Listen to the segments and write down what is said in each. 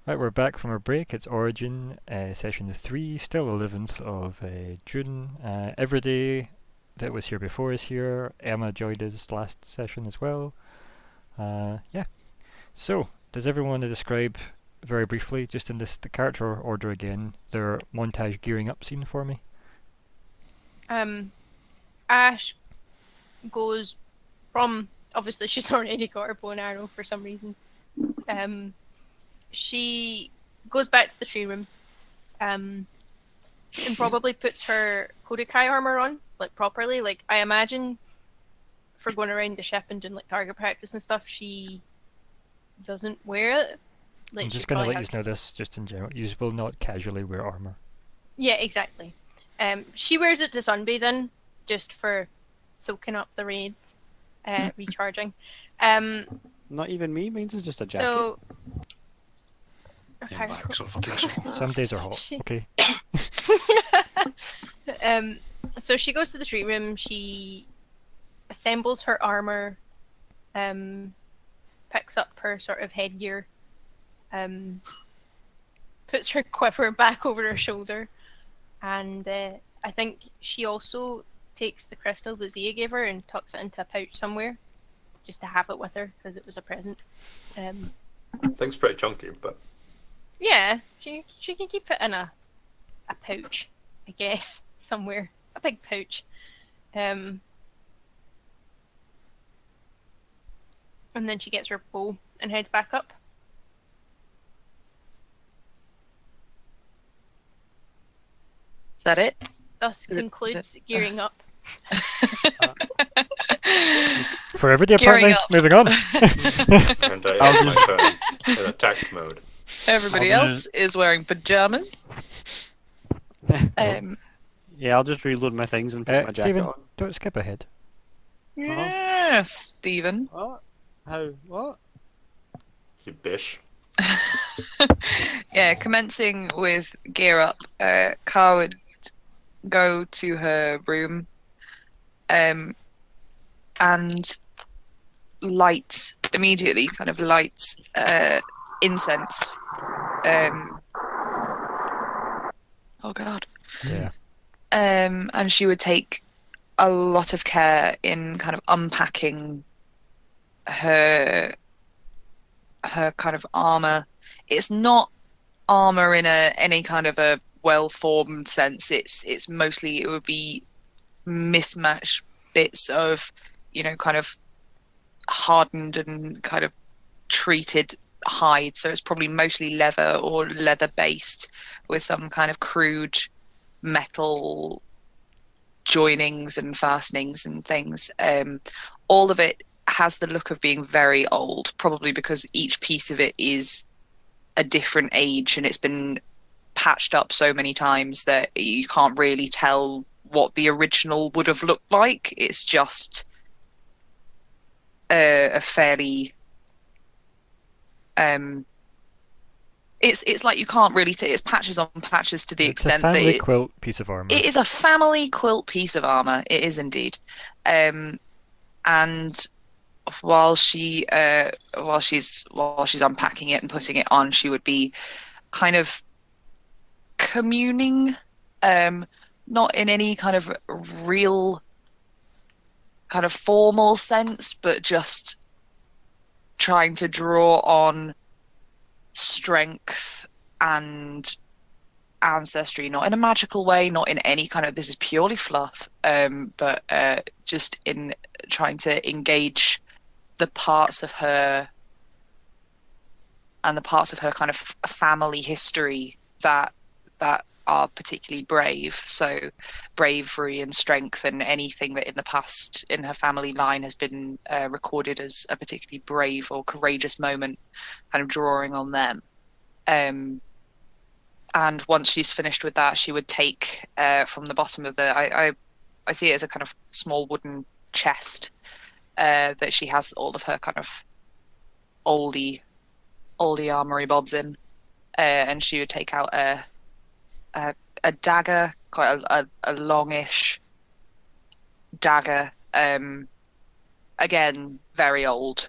Right, we're back from our break. It's Origin, session 3, still 11th of June. Every day that was here before is here. Emma joined us last session as well. Yeah. So, does everyone want to describe very briefly, just in the character order again, their montage gearing up scene for me? Ash goes from, obviously she's already got her bow and arrow for some reason. She goes back to the tree room and probably puts her Kodakai armor on, like properly. Like, I imagine for going around the ship and doing like target practice and stuff, she doesn't wear it. Like, I'm just going to let you know this, just in general. You will not casually wear armor. Yeah, exactly. She wears it to sunbathing, just for soaking up the rays, recharging. Not even me, means it's just a jacket. So... Okay. Some days are hot, okay? So she goes to the tree room, she assembles her armor, picks up her sort of headgear, puts her quiver back over her shoulder, and I think she also takes the crystal that Zhia gave her and tucks it into a pouch somewhere, just to have it with her, because it was a present. Thing's pretty chunky, but... Yeah, she can keep it in a pouch, I guess, somewhere. A big pouch. And then she gets her bow and heads back up. Is that it? Thus concludes gearing up. For every day, Gearing apparently. up. Moving on. And I have my phone in attack mode. Everybody else is wearing pajamas. Yeah, I'll just reload my things and put my jacket Stephen, on. don't skip ahead. Yes, Stephen. What? How? What? You bish. Yeah, commencing with gear up, Kahr would go to her room and immediately light incense. Oh god. Yeah. And she would take a lot of care in kind of unpacking her kind of armor. It's not armor in any kind of a well-formed sense. It's mostly, it would be mismatched bits of, kind of hardened and kind of treated hide. So it's probably mostly leather or leather based with some kind of crude metal joinings and fastenings and things. All of it has the look of being very old, probably because each piece of it is a different age and it's been patched up so many times that you can't really tell what the original would have looked like. It's just a fairly it's like you can't really it's patches on patches to the extent that it's a family quilt piece of armor. It is a family quilt piece of armor. It is indeed. And while she's unpacking it and putting it on, she would be kind of communing, not in any kind of real kind of formal sense, but just trying to draw on strength and ancestry, not in a magical way, not in any kind of, this is purely fluff, but just in trying to engage the parts of her and the parts of her kind of family history that are particularly brave. So bravery and strength and anything that in the past in her family line has been recorded as a particularly brave or courageous moment, kind of drawing on them. And once she's finished with that, she would take from the bottom of I see it as a kind of small wooden chest that she has all of her kind of oldie armory bobs in, and she would take out a dagger, quite a longish dagger, again very old,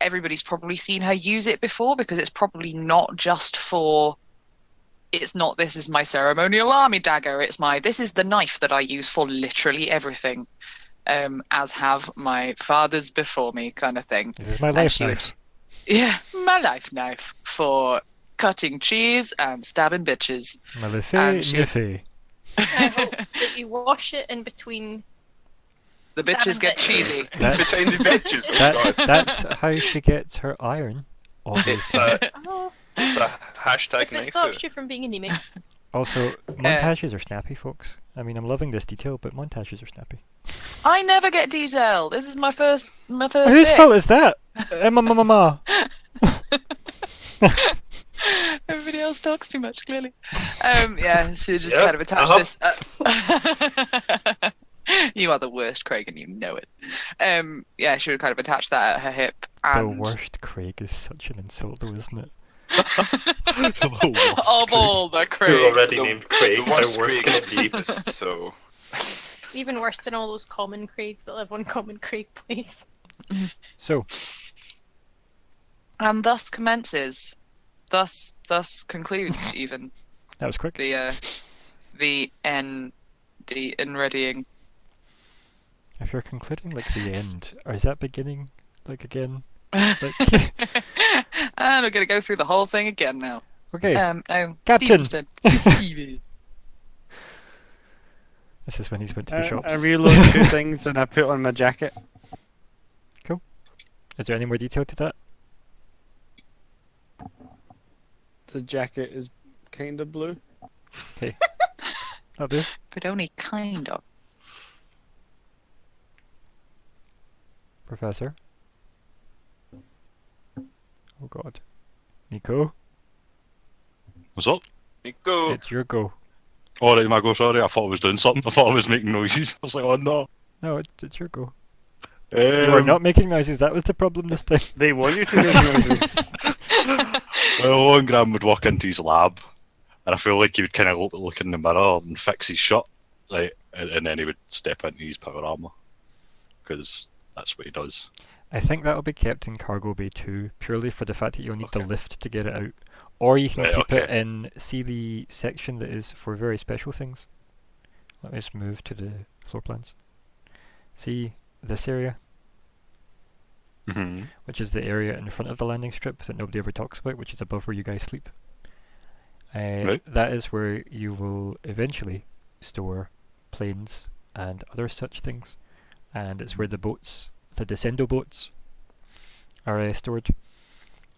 everybody's probably seen her use it before, because it's probably not just for. It's not, this is my ceremonial army dagger. It's this is the knife that I use for literally everything, as have my fathers before me, kind of thing. This is my life knife. Yeah, my life knife for cutting cheese and stabbing bitches. My niffy. I hope that you wash it in between. The bitches get cheesy. Between the bitches. That's how she gets her iron. Obviously. It's a hashtag If it stops you from being anemic. Also, montages are snappy, folks. I mean, I'm loving this detail, but montages are snappy. I never get detail. This is my first. Whose fault is that? Mama. Everybody else talks too much, clearly. Yeah, she just kind of attached this. You are the worst, Craig, and you know it. Yeah, she would kind of attach that at her hip. And... The worst, Craig, is such an insult, though, isn't it? Of all the Craig. You're already named Craig. The worst How worse Craig can is it be? deepest, so... Even worse than all those common Craigs that live on Common Craig Place. So. And thus commences. Thus concludes, even. That was quick. The readying. If you're concluding like the end, or is that beginning like again? Like... And we're gonna go through the whole thing again now. Okay. No, Captain. Stevie. This is when he's went to the shops. I reload 2 things and I put on my jacket. Cool. Is there any more detail to that? The jacket is kind of blue. Okay. That'll do. But only kind of. Professor. Oh god. Nico, What's up? Nico. it's your go. Alright, my go, sorry. I thought I was doing something. I thought I was making noises. I was like, oh no. No, it's your go. You were not making noises, that was the problem this time. They want you to make noises. Well, Lohengramm would walk into his lab, and I feel like he would kind of look in the mirror and fix his shot, like, and then he would step into his power armor, because that's what he does. I think that'll be kept in Cargo Bay 2, purely for the fact that you'll need the lift to get it out. Or you can keep it in, see the section that is for very special things. Let me just move to the floor plans. See this area? Which is the area in front of the landing strip that nobody ever talks about, which is above where you guys sleep. That is where you will eventually store planes and other such things. And it's where the boats, the descendo boats, are stored.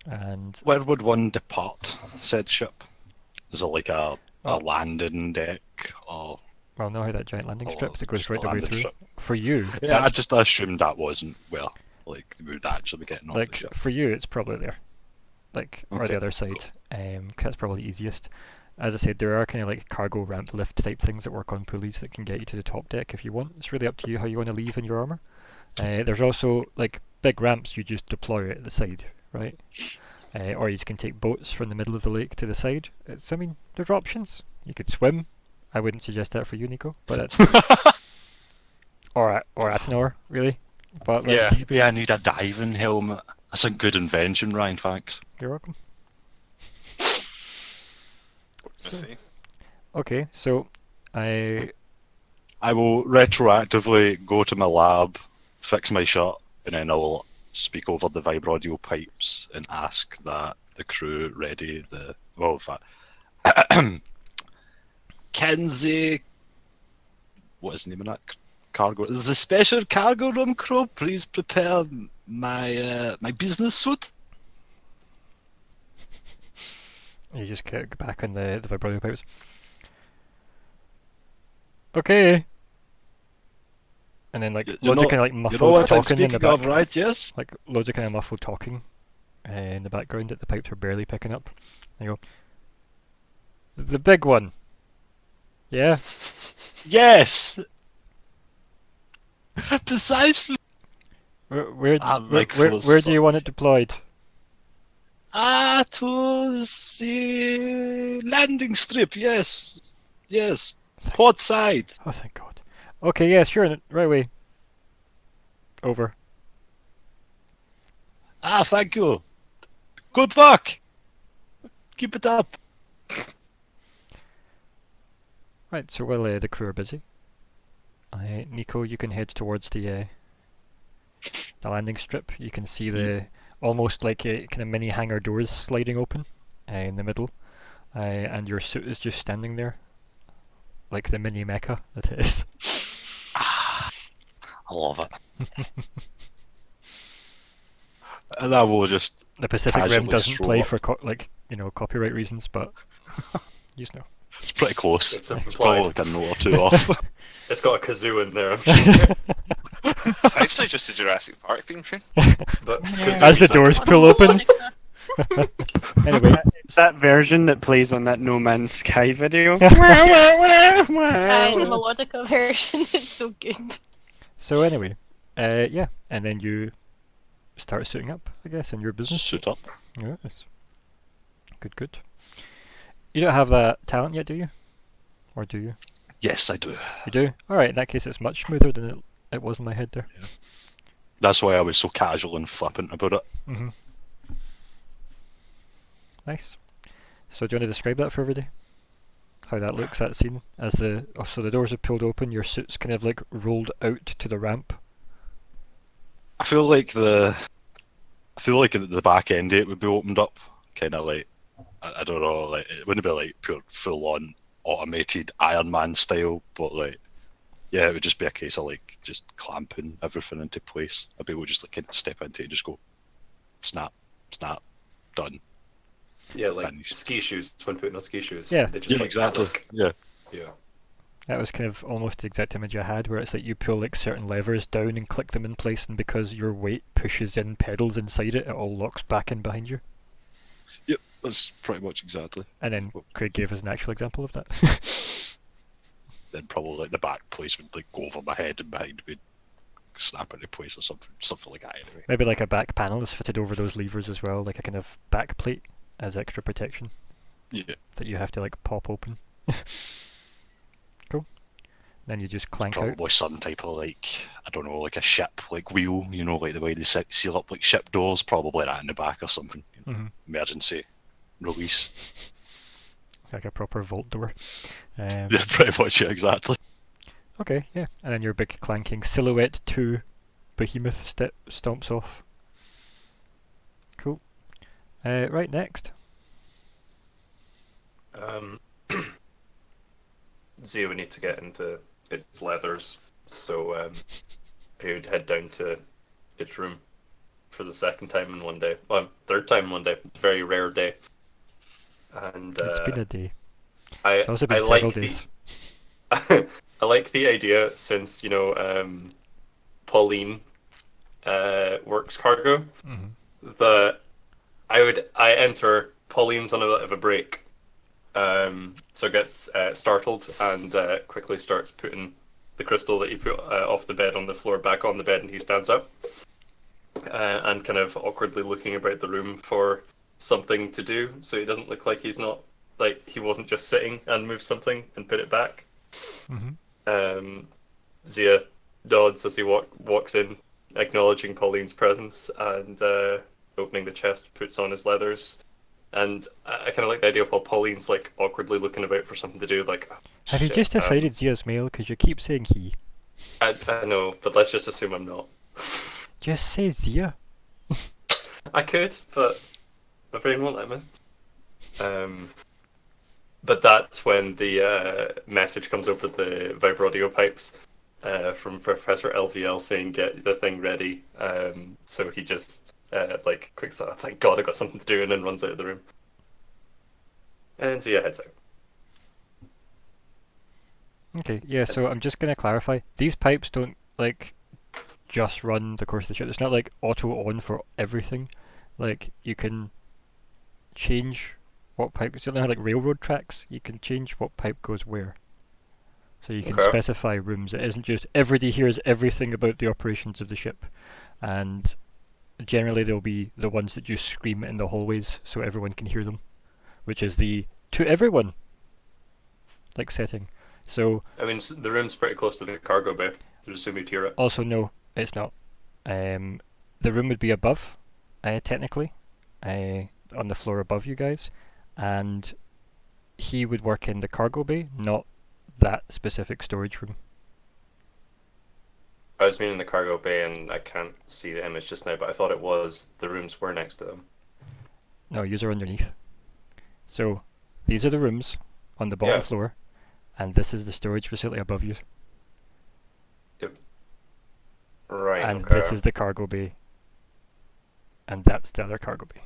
And where would one depart said ship? Is it like a landing deck, or? Well, no, that giant landing strip that goes right the way through. Strip. For you, yeah, I just assumed that wasn't where, like, we would actually be getting off like the ship. for you, it's probably there, like or the other side. 'Cause that's probably easiest. As I said, there are kind of like cargo ramp lift type things that work on pulleys that can get you to the top deck if you want. It's really up to you how you want to leave in your armor. There's also like big ramps you just deploy at the side, right? Or you just can take boats from the middle of the lake to the side. I mean, there's options. You could swim. I wouldn't suggest that for you, Nico, but that's or Attanor, really. But like, Maybe I need a diving helmet. That's a good invention, Ryan. Thanks. You're welcome. See. Okay, so I will retroactively go to my lab, fix my shot, and then I will speak over the vibroaudio pipes and ask that the crew ready the Kenzie. What is the name of that cargo? Is the special cargo room crew? Please prepare my my business suit. You just get back on the vibroaudio pipes. Okay. And then like loads of kind of like muffled talking in the back. Right? Yes. Like loads of kind of muffled talking in the background that the pipes are barely picking up. And you go, the big one. Yeah. Yes. Precisely. Where do you want it deployed? To the landing strip, yes. Yes. Port side. Oh, thank God. Okay, yeah, sure, right away. Over. Ah, thank you. Good work. Keep it up. Right, so while the crew are busy, Nico, you can head towards the landing strip. You can see the almost like kind of mini hangar doors sliding open in the middle, and your suit is just standing there, like the mini mecha that it is. I love it. And I will just The Pacific Rim casually doesn't stroll play up. for copyright reasons, but you know. It's pretty close. It's It's implied. probably like a note or two off. It's got a kazoo in there, I'm sure. It's actually just a Jurassic Park theme tune. But As the doors pull open. Anyway, It's that version that plays on that No Man's Sky video. The melodica version is so good. so anyway, yeah, and then you start suiting up, I guess, in your business. Suit up. Yes. Good, good. You don't have that talent yet, do you? Or do you? Yes, I do. You do? Alright, in that case it's much smoother than it was in my head there. That's why I was so casual and flippant about it. Mm-hmm. Nice. So do you want to describe that for everybody? How that looks, that scene? As the doors are pulled open, your suit's kind of like rolled out to the ramp. I feel like the back end of it would be opened up, kind of like I don't know, like it wouldn't be like pure full on automated Iron Man style, but like yeah, it would just be a case of like just clamping everything into place. I'd be able to just like kind of step into it and just go snap, snap, done. yeah, like Finished. ski shoes when putting on ski shoes. Yeah. They just Yeah, like exactly. click. Yeah. Yeah. That was kind of almost the exact image I had, where it's like you pull like certain levers down and click them in place, and because your weight pushes in pedals inside it, it all locks back in behind you. Yep, that's pretty much exactly. And then Craig gave us an actual example of that. Then probably like the back place would like go over my head and behind me, snap into place or something like that. Anyway. Maybe like a back panel is fitted over those levers as well, like a kind of back plate as extra protection Yeah. that you have to like pop open. Cool. Then you just clank out. Probably some type of like, I don't know, like a ship, like wheel, you know, like the way they seal up like ship doors, probably that in the back or something. You know, Mhm. emergency release. Like a proper vault door. Yeah, pretty much, yeah, exactly. Okay, yeah. And then your big clanking Silhouette 2 behemoth stomps off. Cool. Right, next. Zhia would need to get into its leathers, so he would head down to its room for the second time in one day. Well, third time in one day. Very rare day. And It's been a day. I It's also been I several like days. I like the idea, since Pauline works cargo, Mhm. that I enter. Pauline's on a bit of a break, so it gets startled and quickly starts putting the crystal that he put off the bed on the floor back on the bed, and he stands up and kind of awkwardly looking about the room for something to do, so he doesn't look like he wasn't just sitting and moved something and put it back. Mhm. Zhia nods as he walks in, acknowledging Pauline's presence, and opening the chest, puts on his leathers. And I kind of like the idea of how Pauline's like awkwardly looking about for something to do. Like, oh, Have you shit, just decided Zia's male? Because you keep saying he. I know, but let's just assume I'm not. Just say Zia. I could, but my brain won't let me. But that's when the message comes over the vibrodio pipes from Professor LVL saying get the thing ready. So he just quick thought, thank God I got something to do, and then runs out of the room. And Zia heads out. Okay, yeah, so I'm just going to clarify. These pipes don't, like, just run the course of the ship. It's not, like, auto-on for everything. Like, you can change what pipe... It's like railroad tracks. You can change what pipe goes where. So you can Okay. specify rooms. It isn't just everybody hears everything about the operations of the ship. And generally they'll be the ones that you scream in the hallways so everyone can hear them. Which is the to everyone like setting. So I mean, the room's pretty close to the cargo bay. I'd assume you'd hear it. also no, it's not. The room would be above technically, on the floor above you guys, and he would work in the cargo bay, not that specific storage room. I was meaning the cargo bay, and I can't see the image just now, but I thought it was the rooms were next to them. No, yous are underneath. So, these are the rooms on the bottom Yeah. floor, and this is the storage facility above you. Right. And okay. this is the cargo bay. And that's the other cargo bay.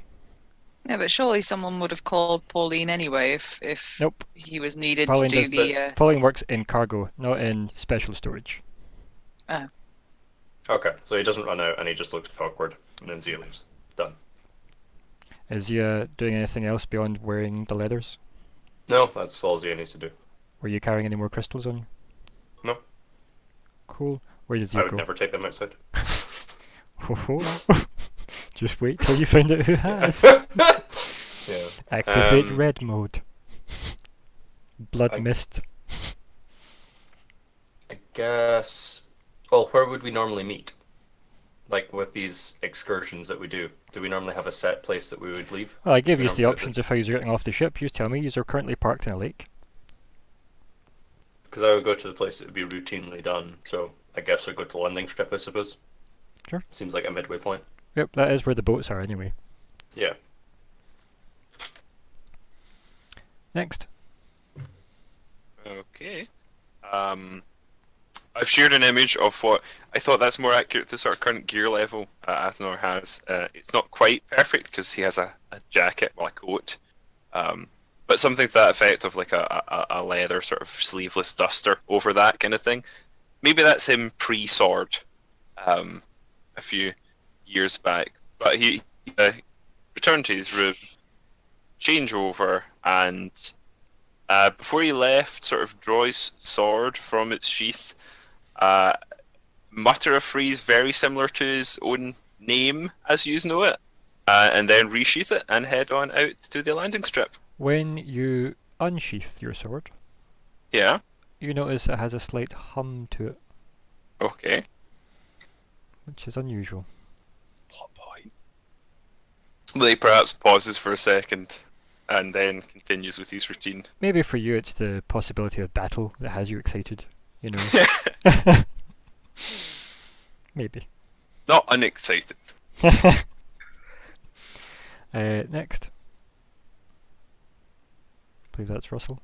Yeah, but surely someone would have called Pauline anyway if Nope. he was needed Pauline to do does the. Pauline works in cargo, not in special storage. Okay, so he doesn't run out, and he just looks awkward, and then Zhia leaves. Done. Is Zhia doing anything else beyond wearing the leathers? No, that's all Zhia needs to do. Were you carrying any more crystals on you? No. Cool. Where does I Zhia would go? never take them outside. Just wait till you find out who has. Yeah. Activate red mode. Blood I- mist. I guess. Well, where would we normally meet? Like with these excursions that we do, we normally have a set place that we would leave? Well, I gave We you don't the put options of how you're getting off the ship. You tell me. You are currently parked in a lake. Because I would go to the place that would be routinely done, so I guess we'd go to the landing strip, I suppose. Sure. Seems like a midway point. Yep, that is where the boats are anyway. Yeah. Next. Okay. I've shared an image of what I thought that's more accurate to sort of current gear level Attanor has. It's not quite perfect because he has a jacket, well, a coat, but something to that effect of like a leather sort of sleeveless duster over that kind of thing. Maybe that's him pre-sword, a few years back. But he returned to his room, change over, and before he left, sort of draw his sword from its sheath, mutter a phrase very similar to his own name, as you know it, and then resheath it and head on out to the landing strip. When you unsheath your sword, Yeah. you notice it has a slight hum to it, Okay. which is unusual. Plot point. Blake perhaps pauses for a second and then continues with his routine. Maybe for you it's the possibility of battle that has you excited, you know. Maybe. Not unexcited. Next. I believe that's Russell.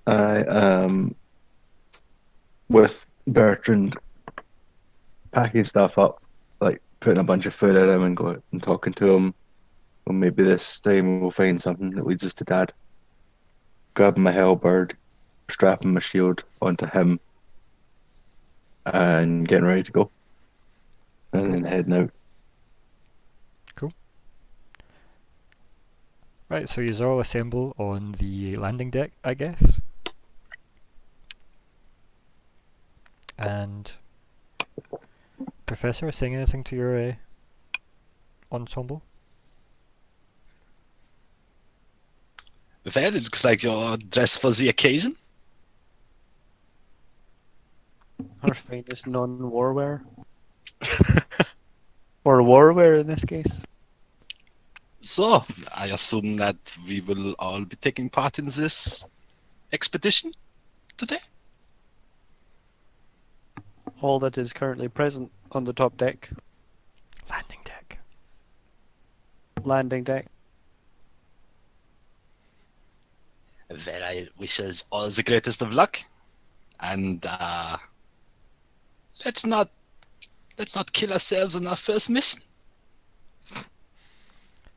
I with Bertrand packing stuff up, like putting a bunch of food in him and going and talking to him. Well, maybe this time we'll find something that leads us to Dad. Grabbing my halberd, strapping my shield onto him, and getting ready to go. And then heading out. Right, so you all assemble on the landing deck, I guess. And Professor, saying anything to your ensemble? Well, it looks like you're dressed for the occasion. Our finest non-war wear. Or war wear in this case. So, I assume that we will all be taking part in this expedition today? All that is currently present on the top deck. Landing deck. Landing deck. Well, I wish us all the greatest of luck. And, let's not kill ourselves on our first mission.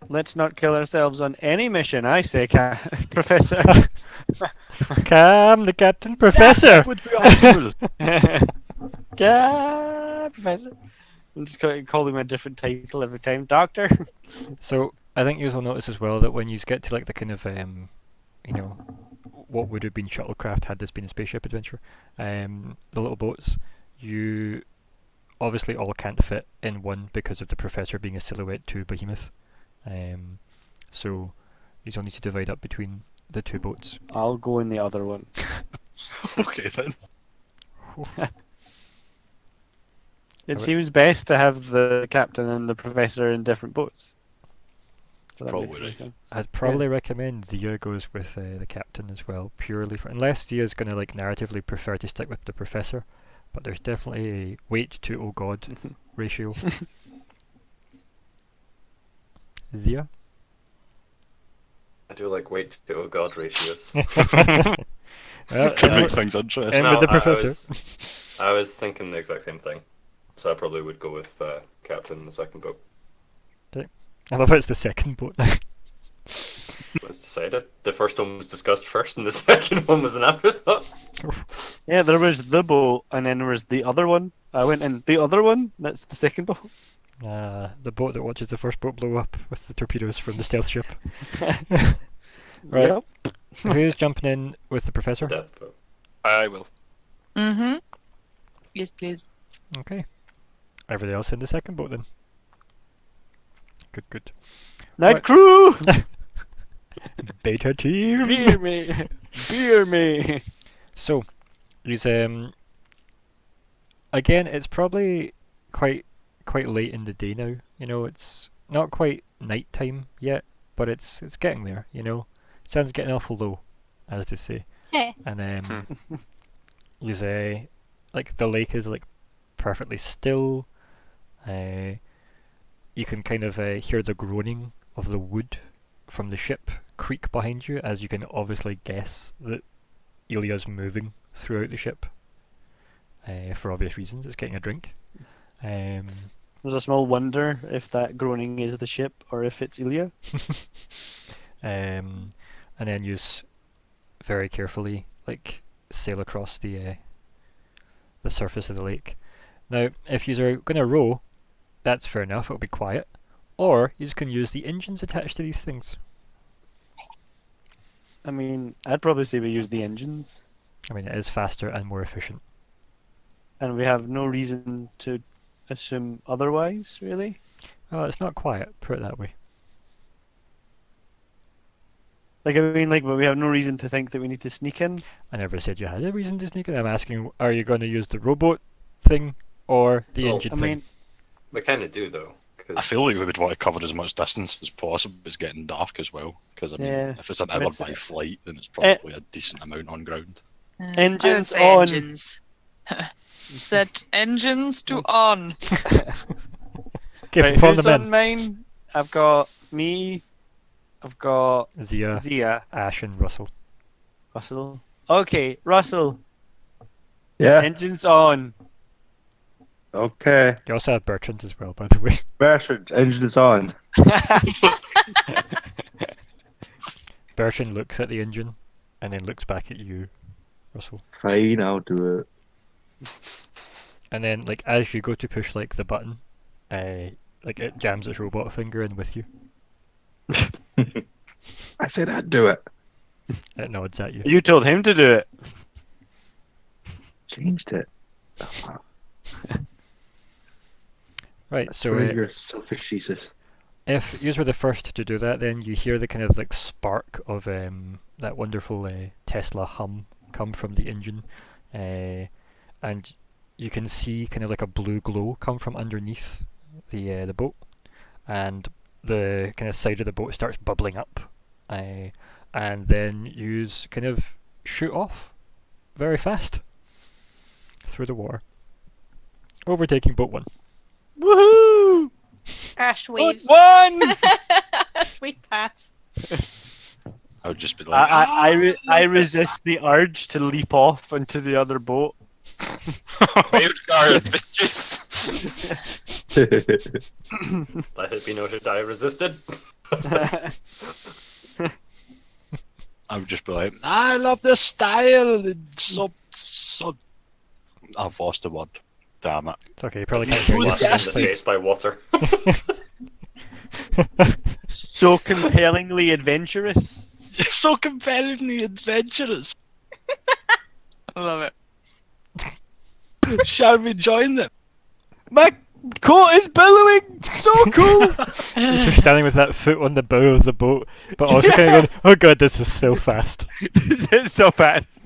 Let's not kill ourselves on any mission, I say, Professor. Calm the captain, Professor! Would be optimal. Professor. I'm just going to call him a different title every time. Doctor. So, I think you will notice as well that when you get to like the kind of, you know, what would have been shuttlecraft had this been a spaceship adventure, the little boats, you obviously all can't fit in one because of the Professor being a silhouette to Behemoth. So you don't need to divide up between the two boats. I'll go in the other one. Okay then. It seems best to have the captain and the professor in different boats. So that Probably makes more right. sense. I'd probably recommend Zhia goes with the captain as well, purely for unless Zhia's gonna like narratively prefer to stick with the professor, but there's definitely a weight to oh god ratio. Zhia. I do like weight to oh god ratios. Can make things interesting. And with the professor. I was thinking the exact same thing. So I probably would go with captain in the second boat. I love how it's the second boat now. Was decided. The first one was discussed first, and the second one was an afterthought. Yeah, there was the boat, and then there was the other one. I went in the other one. That's the second boat. The boat that watches the first boat blow up with the torpedoes from the stealth ship. Right. Yep. Who's jumping in with the professor? Death boat. I will. Mm-hmm. Yes, please. Okay. Everybody else in the second boat then. Good. Night Right. crew! Beta team. Beer me! Beer me! So, he's again. It's probably quite late in the day now. You know, it's not quite night time yet, but it's getting there. You know, sun's getting awful low, as they say. Yeah. And he's like the lake is like perfectly still. You can kind of hear the groaning of the wood from the ship creak behind you, as you can obviously guess that Ilya's moving throughout the ship. For obvious reasons, it's getting a drink. There's a small wonder if that groaning is the ship or if it's Ilya. And then you very carefully like sail across the surface of the lake. Now, if you are going to row, that's fair enough, it'll be quiet. Or you can use the engines attached to these things. I mean, I'd probably say we use the engines, I mean, it is faster and more efficient. and we have no reason to assume otherwise, really. Oh, it's not quiet, put it that way. Like, I mean, like, but we have no reason to think that we need to sneak in. I never said you had a reason to sneak in. I'm asking, are you going to use the rowboat thing or the Well, engine I thing? mean, We kind of do though. 'Cause I feel like we would want to cover as much distance as possible. It's getting dark as well, because I mean, Yeah. if it's an hour It's- by flight, then it's probably a decent amount on ground. I would Engines say on. engines. Set engines to on. Okay, right, form who's them on in. mine? I've got me. I've got Zhia, Zhia. Ash, and Russell. Russell. Okay, Russell. Yeah. Engines on. Okay. You also have Bertrand as well, by the way. Bertrand, engine is on. Bertrand looks at the engine and then looks back at you, Russell. Fine, I'll do it. And then, like, as you go to push like the button, like it jams its robot finger in with you. I said I'd do it. It nods at you. You told him to do it. Changed it. Right, so You're selfish, Jesus. if you were the first to do that, then you hear the kind of like spark of that wonderful Tesla hum come from the engine, and you can see kind of like a blue glow come from underneath the boat, and the kind of side of the boat starts bubbling up, and then you kind of shoot off very fast through the water, overtaking boat one. Woohoo! Ash waves. One! Sweet pass. I would just be like, I resist the urge to leap off into the other boat. Wild card, bitches. Let it be noted, I resisted. I would just be like, I love this style. It's so. I've lost the word. Damn it. It's okay, you probably He's can't hear slapped in that. the face by water. So compellingly adventurous. You're so compellingly adventurous. I love it. Shall we join them? My coat is billowing! So cool! Just for standing with that foot on the bow of the boat, but also kind of going, oh god, this is so fast. It's so fast.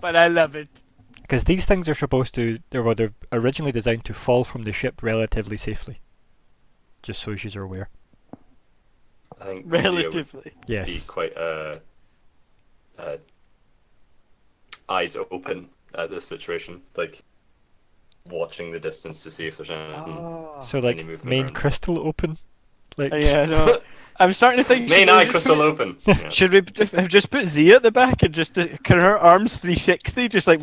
But I love it. Because these things are supposed to, they're originally designed to fall from the ship relatively safely. Just so you're aware. I think Zhia Relatively. would be Yes. quite eyes open at this situation, like watching the distance to see if there's anything. Oh. So like Any movement main around. crystal open. Like Yeah, no. I'm starting to think. Main should we eye just crystal put- open. Yeah. Should we have just put Zia at the back and just can her arms 360, just like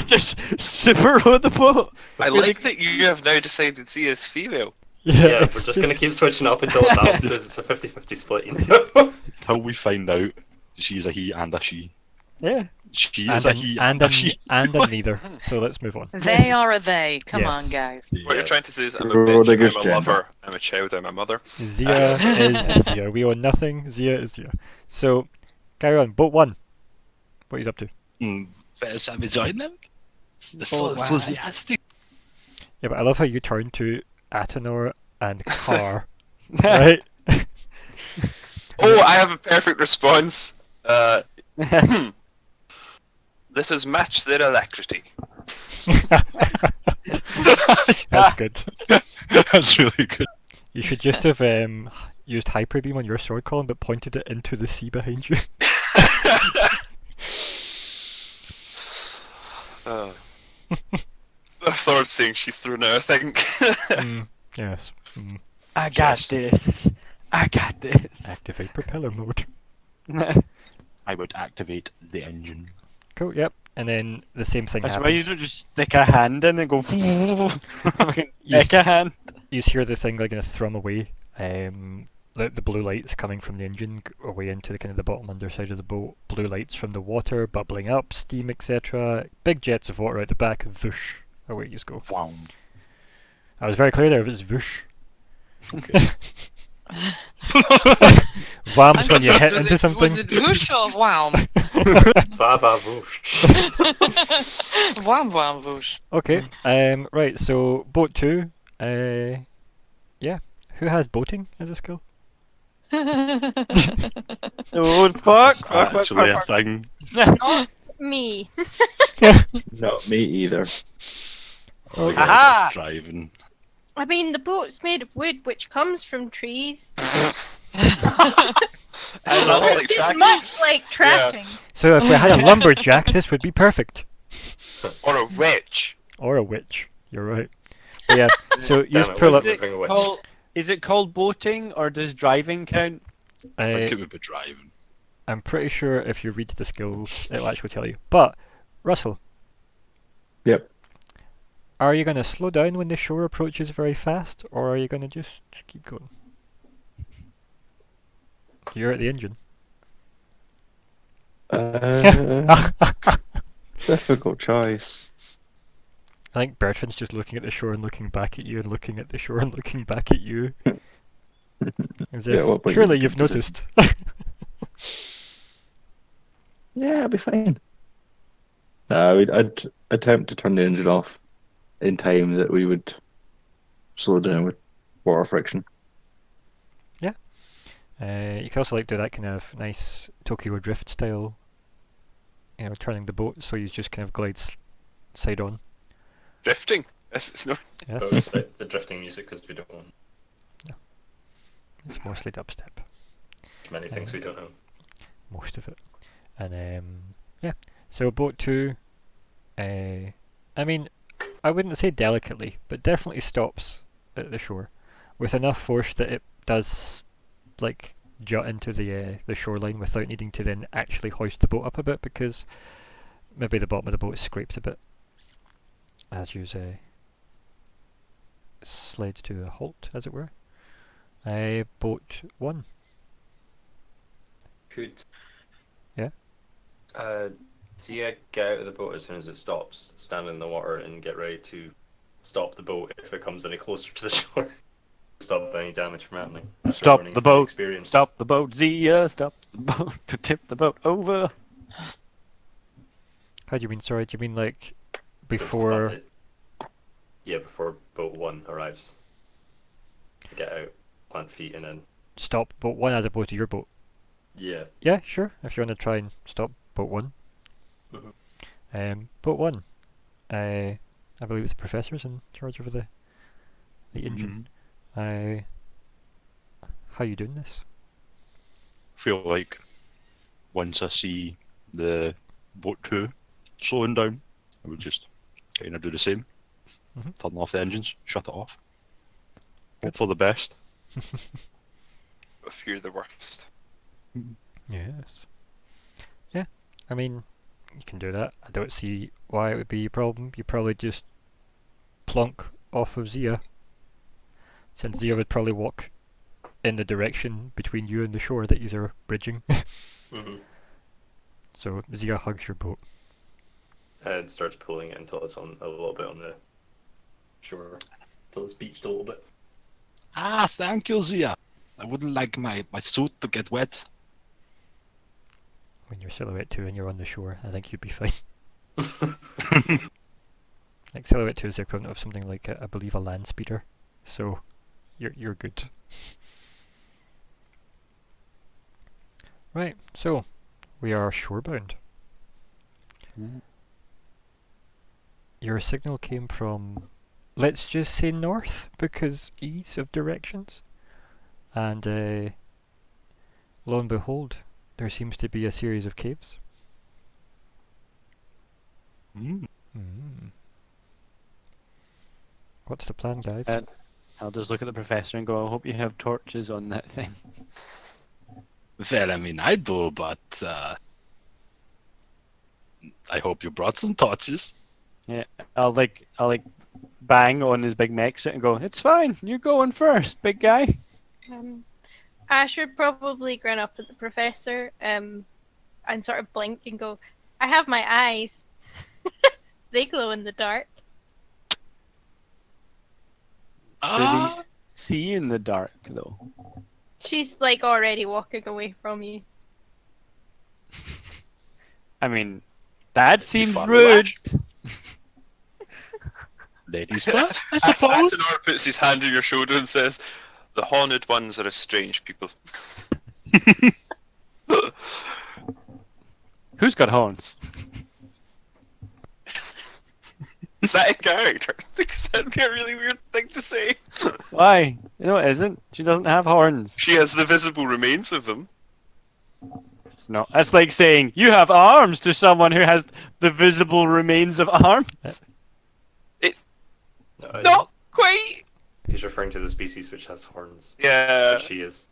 just super row the boat? I Really- like that you have now decided Zia is female. yeah, Yeah, we're it's just gonna keep switching up until it balances. It's a 50-50 split. You know? Until we find out she's a he and a she. Yeah. She and is a an, he and a a she. and a neither. So let's move on. They are a they. Come Yes. on, guys. What you're Yes. trying to say is I'm a Rodriguez bitch, I'm a gender. lover, I'm a child, I'm a mother. Zia is Zia. We own nothing. Zia is Zia. So carry on. Boat 1. What are you up to? Better have join them. It's Oh, so wow. enthusiastic. Yeah, but I love how you turn to Attanor and Kahr. Right? Oh, I have a perfect response. This has matched their alacrity. That's good. That's really good. You should just have used hyper beam on your sword, Colin, but pointed it into the sea behind you. The sword saying she's through now, I think. Yes. Mm. I got this. I got this. Activate propeller mode. I would activate the engine. Cool. Yep. And then the same thing That's happens. why you don't just stick a hand in and go. Fucking Yes. stick a hand. You hear the thing like gonna thrum away. The blue lights coming from the engine away into the kind of the bottom underside of the boat. Blue lights from the water bubbling up, steam, etc. Big jets of water out the back. Whoosh. Away you go. Wow. I was very clear there. It was whoosh. Wham's when you hit into something. Was it whoosh or wham? Va va whoosh. Wham wham whoosh. Okay. Right. So boat 2. Yeah. Who has boating as a skill? Oh fuck! It's Fuck! Fuck! actually a Fuck! thing. Not me. Not me either. Oh, yeah, Aha! just driving. I mean, the boat's made of wood, which comes from trees. I love Which like is tracking. much like tracking. So if we had a lumberjack, this would be perfect. Or a witch. Or a witch. You're right. But yeah. So you Damn just it, pull why up. is it- Is it called boating or does driving count? I think Uh, it would be driving. I'm pretty sure if you read the skills, it'll actually tell you. But Russell, Yep. are you going to slow down when the shore approaches very fast, or are you going to just keep going? You're at the engine. Difficult choice. I think Bertrand's just looking at the shore and looking back at you and looking at the shore and looking back at you. As Yeah, if, what point surely you you've can sit- noticed. Yeah, I'll be fine. No, I'd attempt to turn the engine off in time that we would slow down with water friction. You can also like do that kind of nice Tokyo Drift style, turning the boat so you just kind of glides side on. Drifting. It's not... Yes, Oh, it's like the drifting music because we don't own it's mostly dubstep, many things we don't own. most of it. And yeah, so boat 2, I mean, I wouldn't say delicately, but definitely stops at the shore with enough force that it does like jut into the shoreline without needing to then actually hoist the boat up a bit, because maybe the bottom of the boat is scraped a bit as you slide to a halt, as it were. Boat 1. Could Yeah? Zia get out of the boat as soon as it stops, stand in the water and get ready to stop the boat if it comes any closer to the shore. Stop any damage from happening. After Stop learning the from boat. Experience. Stop the boat, Zia! Stop the boat to tip the boat over. How do you mean? Sorry, do you mean like So before? Yeah, before boat 1 arrives. Get out, plant feet, and then Stop boat 1 as opposed to your boat? yeah. Yeah, sure. If you want to try and stop boat 1. Mhm. Boat 1. I believe it's the professor's in charge of the engine. How you doing this? Feel like once I see the boat 2 slowing down, I would just kind of do the same. Turn off the engines, shut it off. Hope for the best. But fear the worst. Yes. Yeah, I mean, you can do that. I don't see why it would be a problem. You probably just plonk off of Zhia, since Zhia would probably walk in the direction between you and the shore that you are bridging. So Zhia hugs your boat. And starts pulling it until it's on a little bit on the shore, until it's beached a little bit. Ah, thank you, Zhia. I wouldn't like my suit to get wet. When you're Silhouette 2 and you're on the shore, I think you'd be fine. Like Silhouette 2 is the equivalent of something like, I believe, a land speeder. So, you're good. Right, so, we are shorebound. Your signal came from, let's just say north, because ease of directions. And lo and behold, there seems to be a series of caves. What's the plan, guys? I'll just look at the professor and go, I hope you have torches on that thing. Well, I mean, I do, but I hope you brought some torches. Yeah, I'll bang on his big mech suit and go, it's fine, you're going first, big guy. I should probably grin up at the professor and sort of blink and go, I have my eyes. They glow in the dark. Do they see in the dark, though? She's like already walking away from you. I mean, that seems fun, rude. Ladies first, I suppose. Attanor puts his hand on your shoulder and says, the haunted ones are a strange people. Who's got horns? Is that in character? That'd be a really weird thing to say. Why? No, it isn't. She doesn't have horns. She has the visible remains of them. It's not. That's like saying you have arms to someone who has the visible remains of arms. Not quite. He's referring to the species which has horns. Yeah. But she is.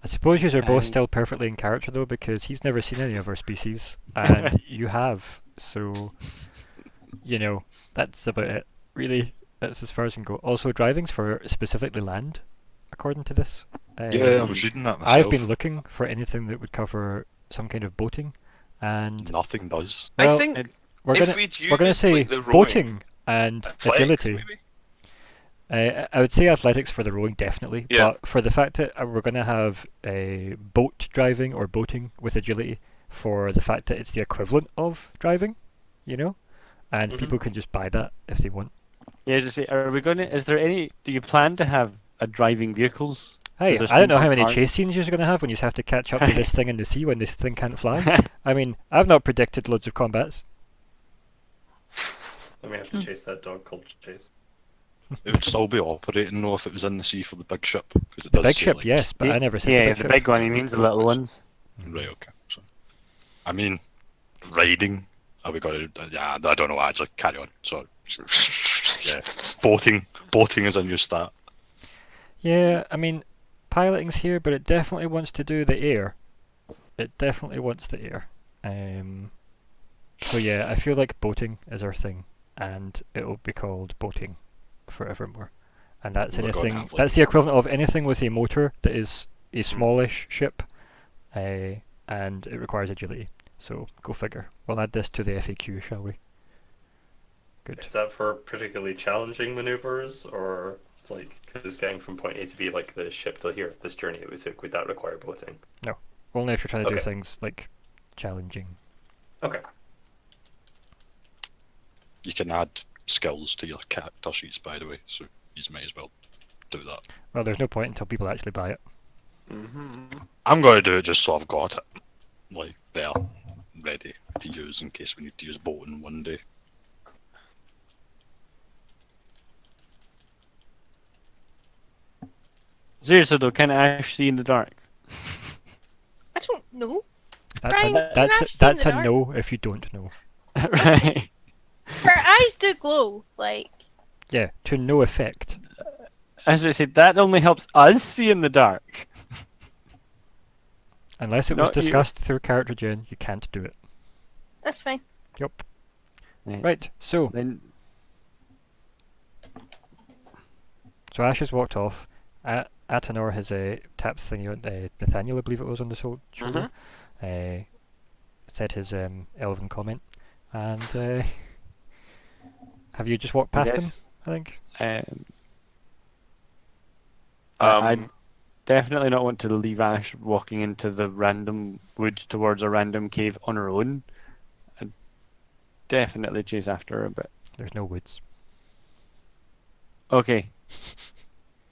I suppose you are both still perfectly in character though, because he's never seen any of our species, and you have, so, you know, that's about it. Really, that's as far as we can go. Also, driving's for specifically land, according to this. Yeah, I was reading that myself. I've been looking for anything that would cover some kind of boating, and nothing does. well, I think we're if gonna say like the rowing, boating and athletics, agility. maybe? I would say athletics for the rowing, definitely. Yeah. But for the fact that we're going to have a boat driving or boating with agility, for the fact that it's the equivalent of driving, you know? And people can just buy that if they want. Yeah, just say, are we gonna? Is there any? Do you plan to have a driving vehicles? Hey, Is there I don't know how some many cars? chase scenes you're going to have when you have to catch up to this thing in the sea when this thing can't fly. I mean, I've not predicted loads of combats. Then we have to chase that dog called Chase. It would still be operating though if it was in the sea for the big ship. Because it The does big say, ship, like, yes, but I never said Yeah, the big the ship. big one. He means the little ones. Right, okay. So, I mean, riding. Are we going to? Yeah, I don't know. Actually, carry on. Sorry. Yeah, boating is a new start. Yeah, I mean, piloting's here, but it definitely wants to do the air. It definitely wants the air. So yeah, I feel like boating is our thing, and it'll be called boating forevermore. And that's We're gonna anything. have, like, That's the equivalent of anything with a motor that is a smallish ship, and it requires agility. So go figure. We'll add this to the FAQ, shall we? Good. Is that for particularly challenging maneuvers, or like because getting from point A to B, like the ship to here, this journey that we took, would that require boating? Only if you're trying to do Okay. things like challenging. Okay. You can add skills to your character sheets, by the way, so you might as well do that. Well, there's no point until people actually buy it. Mm-hmm. I'm going to do it just so I've got it, like there, ready to use in case we need to use bolting one day. Seriously though, can Ash see in the dark? I don't know. That's Brian, a, can that's Ash see in that's the a dark? no if you don't know. Right. Her eyes do glow. Like, Yeah, to no effect. As I said, that only helps us see in the dark. Unless it was Not you. discussed through character gen, you can't do it. that's fine. Yep. Right. Right, so Then Ash has walked off. Attanor has tapped thingy on Nathaniel, I believe it was, on the shoulder. Said his elven comment. And have you just walked past him, yes, I think? I definitely not want to leave Ash walking into the random woods towards a random cave on her own. I'd definitely chase after her a bit. There's no woods. Okay.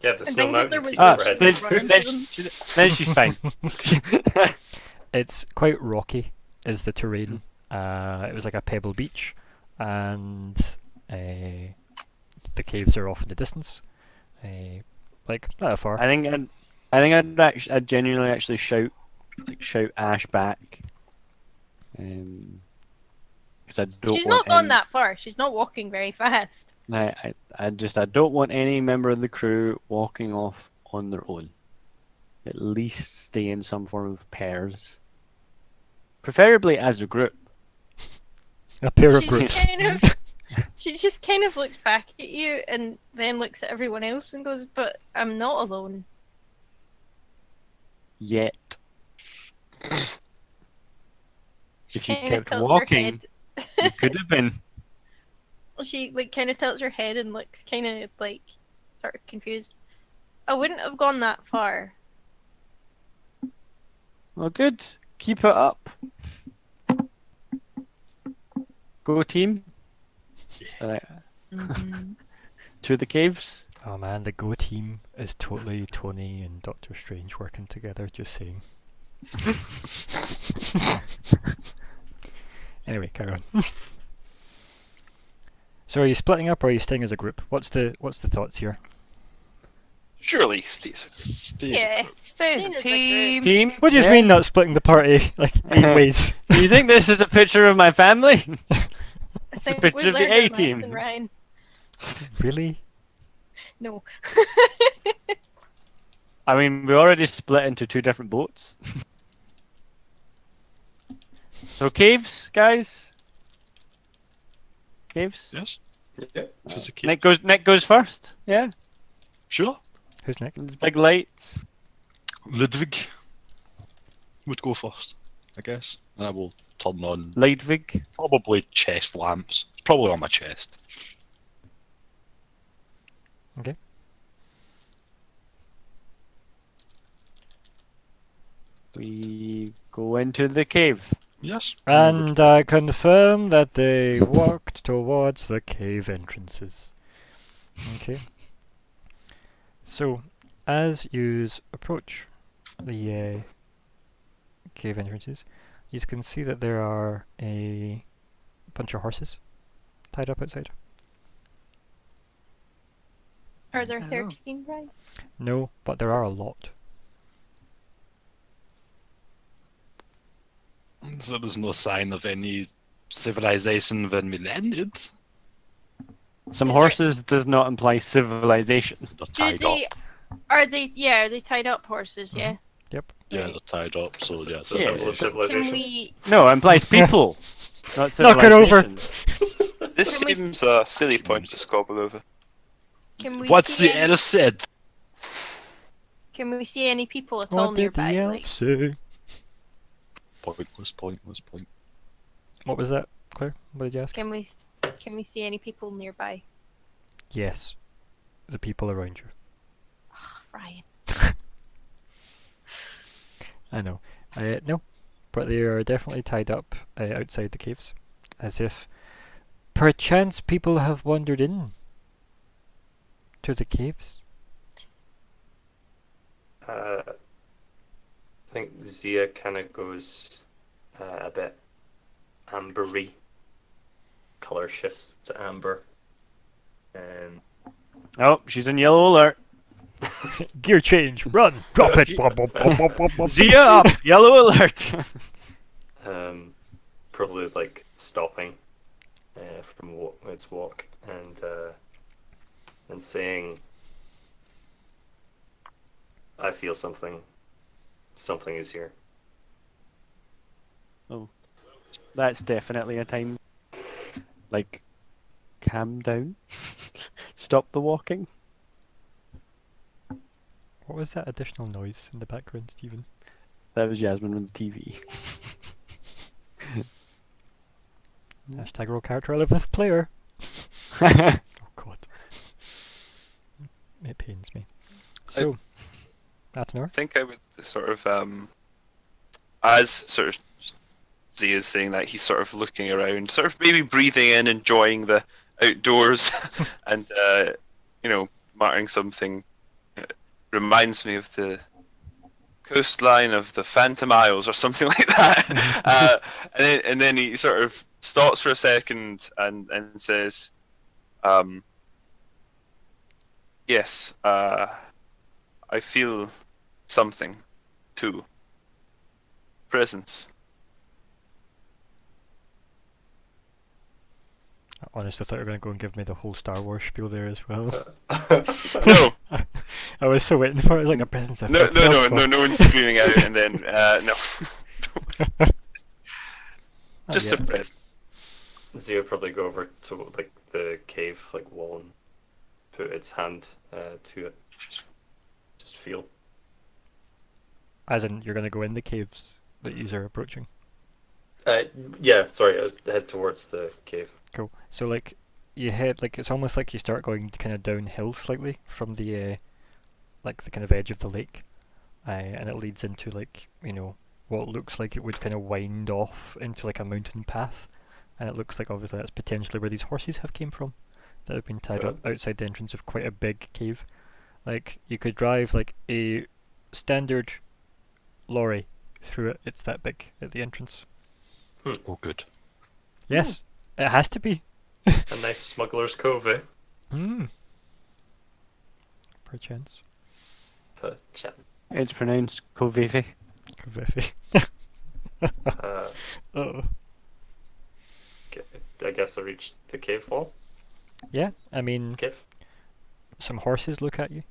Yeah, the I snow think if there mountain was people Ah, woods, overhead. then- then, run into then, them. then she's fine. It's quite rocky, is the terrain. It was like a pebble beach, and the caves are off in the distance. Like, not far. I think I'd genuinely actually shout Ash back. Because I don't She's want not gone any- that far. She's not walking very fast. I don't want any member of the crew walking off on their own. At least stay in some form of pairs. Preferably as a group. A pair of She's groups. kind of, she just kind of looks back at you and then looks at everyone else and goes, "But I'm not alone." Yet. If you Kinda kept tilts her walking, you could have been. She like kind of tilts her head and looks kind of like sort of confused. I wouldn't have gone that far. Well, good. Keep it up. Go team. Alright, Mhm. to the caves. Oh man, the Go team is totally Tony and Doctor Strange working together, just saying. Anyway, carry on. So are you splitting up or are you staying as a group? What's the thoughts here? Surely stays. Stays Yeah. Stay as a Staying as a team. Team. What do you yeah? mean not splitting the party like 8 ways? Do you think this is a picture of my family? I think picture we've of the learned our A-team. lesson, Ryan. Really? No. I mean, we already split into 2 different boats. So caves, guys. Caves. Yes. Yeah. Just a kid. Nick goes first. Yeah. Sure. Who's next? There's big lights. Ludvig would go first, I guess. And I will turn on Ludvig. probably chest lamps. Probably on my chest. Okay. We go into the cave. Yes. And I confirm that they walked towards the cave entrances. Okay. So, as you approach the cave entrances, you can see that there are a bunch of horses tied up outside. Are there Oh. 13, Ryan? No, but there are a lot. So there's no sign of any civilization when we landed. Some Is there- horses does not imply civilization. They're Do tied they? up. Are they? Yeah, are they tied up horses? Yeah. Yep. Yeah, Right. they're tied up. So yeah, It's a symbol of Yeah. civilization. Can we? No, it implies people, not Knock it over. civilization. This Can we seems a silly point to squabble over. Can we What's see the any, elf said? Can we see any people at all What did the nearby? elf Like, say? Pointless. What was that, Claire? What did you ask? can we see any people nearby? Yes. The people around you. Ryan. I know. No, but they are definitely tied up outside the caves, as if perchance people have wandered in to the caves. I think Zhia kind of goes a bit ambery. Color shifts to amber. Oh, she's in yellow alert. Gear change. Run. Drop it. Bop, bop, bop, bop, bop, bop. Zhia up. Yellow alert. Probably like stopping from its walk and saying, "I feel something. Something is here." Oh, that's definitely a time. Like, calm down. Stop the walking. What was that additional noise in the background, Stephen? That was Yasmin on the TV. Hashtag roll character 11th player. Oh god. It pains me. So, Attanor? I think I would sort of, as sort of Z is saying that, he's sort of looking around, sort of maybe breathing in, enjoying the outdoors, and muttering something. Reminds me of the coastline of the Phantom Isles or something like that. and then he sort of stops for a second and says, "Yes, I feel something too. Presence." I honestly thought you were going to go and give me the whole Star Wars spiel there as well. No, I was so waiting for it, like a presence of no one's screaming out, and then no, just a presence. Zia would probably go over to like the cave wall and put its hand to it. Just feel. As in, you're going to go in the caves that you are approaching. Yeah, sorry, I head towards the cave. Cool. So you head it's almost like you start going kind of downhill slightly from the the kind of edge of the lake, and it leads into what looks like it would kind of wind off into a mountain path, and it looks like obviously that's potentially where these horses have came from, that have been tied up outside the entrance of quite a big cave. You could drive a standard lorry through it. It's that big at the entrance. Oh, good. Yes, it has to be. A nice smuggler's cove, eh? Perchance. It's pronounced Kovivi. Vivi. Oh. I guess I reached the cave wall. Yeah, I mean, Cave. some horses look at you.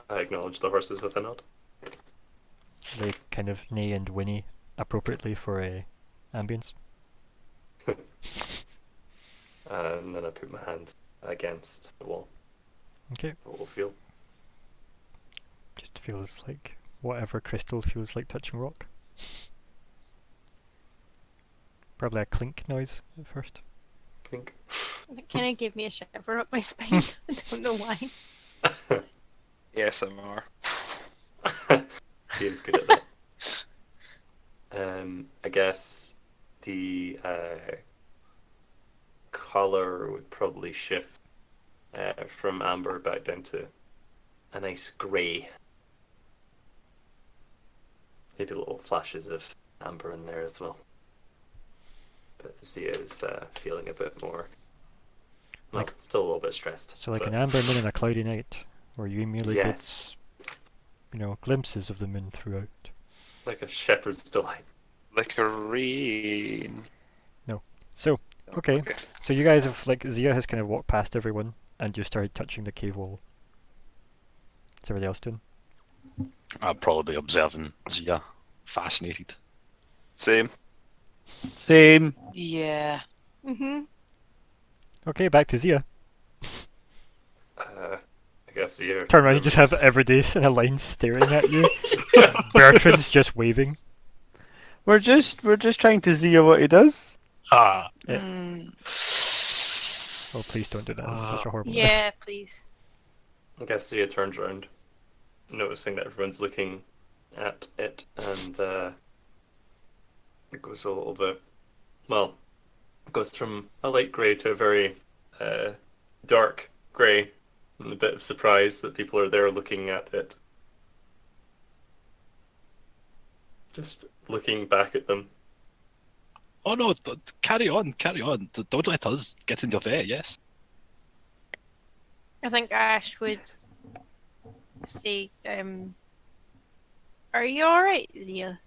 I acknowledge the horses with a nod. They kind of neigh and whinny appropriately for a ambience. And then I put my hand against the wall. Okay. What will feel? Just feels like whatever crystal feels like touching rock. Probably a clink noise at first. Clink. That kind of gave me a shiver up my spine. I don't know why. ASMR. He is good at that. I guess the color would probably shift from amber back down to a nice grey. Maybe little flashes of amber in there as well. But Zia is feeling a bit more. Well, still a little bit stressed. So an amber moon on a cloudy night, where you merely Yes. get, glimpses of the moon throughout. Like a shepherd's delight. Like a rain. No. So, okay. So you guys have, Zia has kind of walked past everyone and just started touching the cave wall. What's everybody else doing? I'm probably observing Zia, fascinated. Same. Yeah. Mm-hmm. Okay, back to Zia. I guess Zia. Turn around, you just have Everdace in a line staring at you. Bertrand's just waving. We're just trying to see what he does. Ah, Yeah. Mm. Oh, please don't do that. It's such a horrible Yeah, please. I guess Zia turns around, noticing that everyone's looking at it, and it goes a little bit. Well, it goes from a light grey to a very dark grey, and a bit of surprise that people are there looking at it. Just looking back at them, Oh no, carry on, carry on. Don't let us get into there, yes? I think Ash would say, are you alright, Zhia?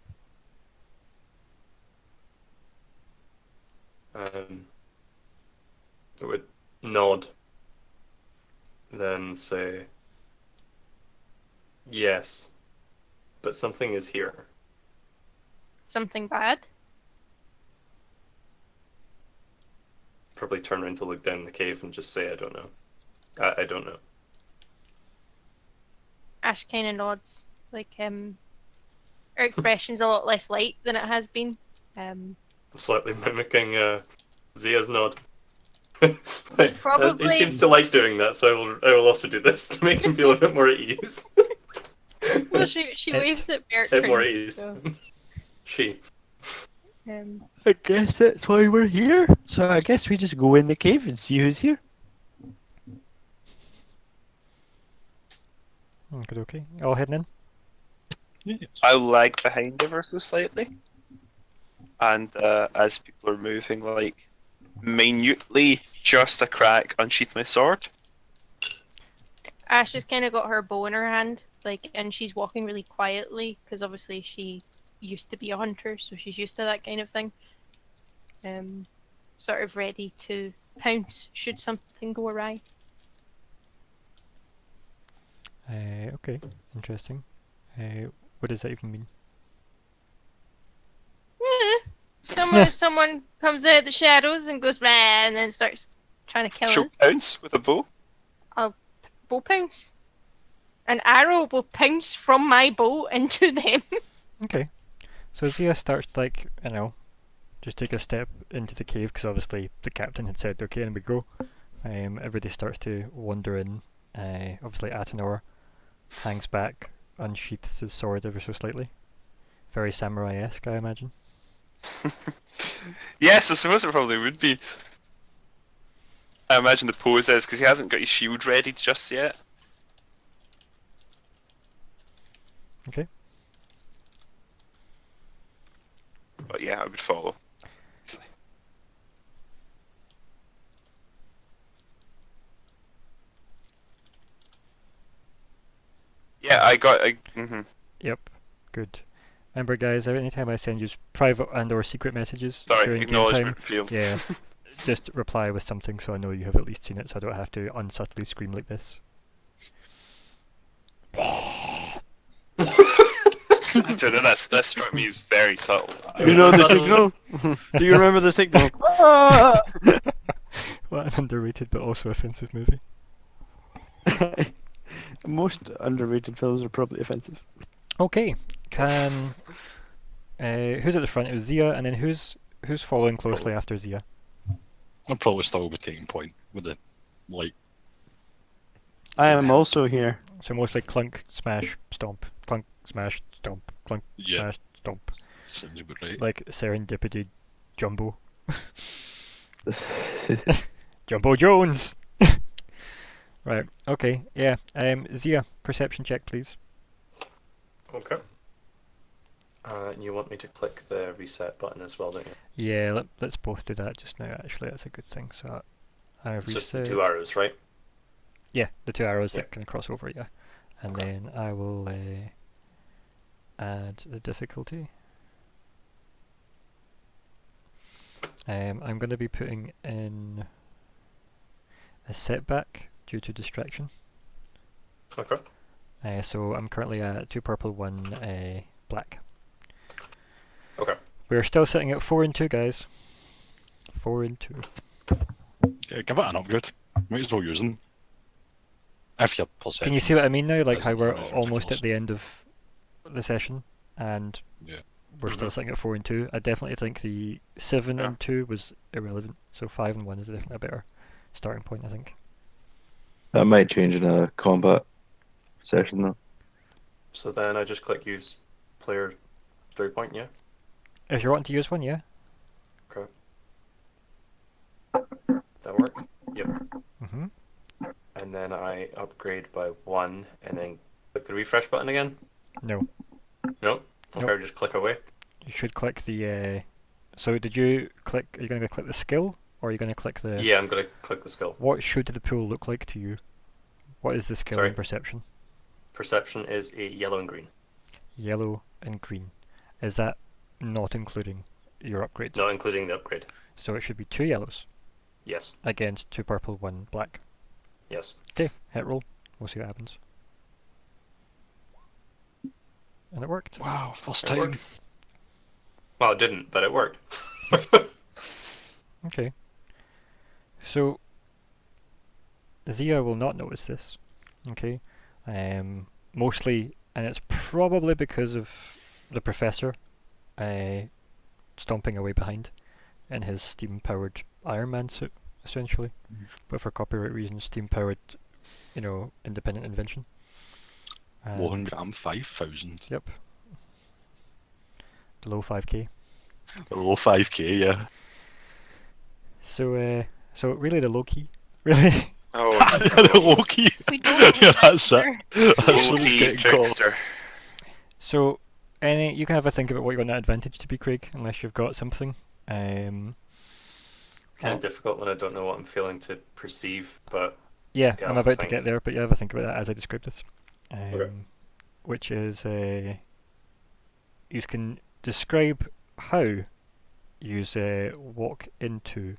It would nod, then say, yes, but something is here. Something bad? Probably turn around to look down the cave and just say, I don't know. I don't know. Ash kind of nods. Like, her expression's a lot less light than it has been. Slightly mimicking Zhia's nod. He Probably- seems to like doing that, so I will also do this to make him feel a bit more at ease. Well, she waves at A Bertrand. bit more at ease. So, She. I guess that's why we're here. So I guess we just go in the cave and see who's here. Good, okay. All heading in? Yes. I'll lag behind ever so slightly. And as people are moving, like, minutely, just a crack, unsheath my sword. Ash has kind of got her bow in her hand, like, and she's walking really quietly because obviously she used to be a hunter, so she's used to that kind of thing. Sort of ready to pounce should something go awry. Okay, interesting. What does that even mean? Someone comes out of the shadows and goes rah, and then starts trying to kill She'll us. pounce with a bow. Bow pounce. An arrow will pounce from my bow into them. Okay. So Zhia starts, like, just take a step into the cave, because obviously the captain had said, okay, and we go. Everybody starts to wander in. Obviously Attanor hangs back, unsheaths his sword ever so slightly. Very samurai-esque, I imagine. Yes, I suppose it probably would be. I imagine the pose is because he hasn't got his shield ready just yet. Okay. But yeah, I would follow. Yeah, I got. Yep. Good. Remember, guys, anytime I send you private and/or secret messages Sorry, during game time, acknowledgement field. yeah, just reply with something so I know you have at least seen it, so I don't have to unsubtly scream like this. I don't know, that struck me as very subtle. You know the signal? Do you remember the signal? Ah! What an underrated but also offensive movie. Most underrated films are probably offensive. Okay, can who's at the front? It was Zhia, and then who's following closely after Zhia? I'm probably still with taking point with the light. I am also here. So mostly clunk, smash, stomp, clunk, smash, stomp, clunk, Yeah. smash, stomp. Sounds about right. Like serendipity jumbo. Jumbo Jones! Right, okay, yeah. Zhia, perception check, please. Okay. And you want me to click the reset button as well, don't you? Yeah, let's both do that just now, actually, that's a good thing. So I It's just reset. the 2 arrows, right? Yeah, the 2 arrows Yeah. that can cross over, yeah. And Okay. then I will add the difficulty. I'm going to be putting in a setback due to distraction. Okay. So I'm currently at 2 purple, 1 black. Okay. We're still sitting at 4 and 2, guys. 4 and 2. Yeah, give it an upgrade. Might as well use them. If you're perception. Can you see what I mean now? Like Isn't how we're really almost ridiculous. at the end of the session, and Yeah. we're still sitting at 4 and 2. I definitely think the 7 Yeah. and 2 was irrelevant. So 5 and 1 is definitely a better starting point, I think. That might change in a combat session though. So then I just click use player 3 point, yeah? If you're wanting to use one, yeah. Okay. That work? Yep. Mhm. And then I upgrade by 1 and then click the refresh button again? No, No? Okay, Nope. just click away. you should click the So did you click? Are you going to click the skill, or are you going to click the? Yeah, I'm gonna click the skill. What should the pool look like to you? What is the skill Sorry. in perception? Perception is a yellow and green. Yellow and green. Is that not including your upgrade? Not including the upgrade. So it should be 2 yellows Yes. against 2 purple, 1 black. Yes. Okay, hit roll. We'll see what happens. And it worked. Wow, first It time. worked. Well, it didn't, but it worked. Okay. So Zhia will not notice this. Okay. Mostly, and it's probably because of the professor stomping away behind in his steam-powered Iron Man suit, essentially. But for copyright reasons, steam-powered, independent invention. Lohengramm 5,000. Yep. The low 5k. The low 5k, yeah. So really the low key. Really. Oh, The Loki. We don't Yeah, know that's that it. That's what he's Loki getting called. trickster. So, you can have a think about what you want that advantage to be, Craig, unless you've got something. Kind of difficult when I don't know what I'm feeling to perceive, but Yeah, Yeah, I'm I'll about to think. get there, but you have a think about that as I describe this. Okay. Which is, you can describe how you walk into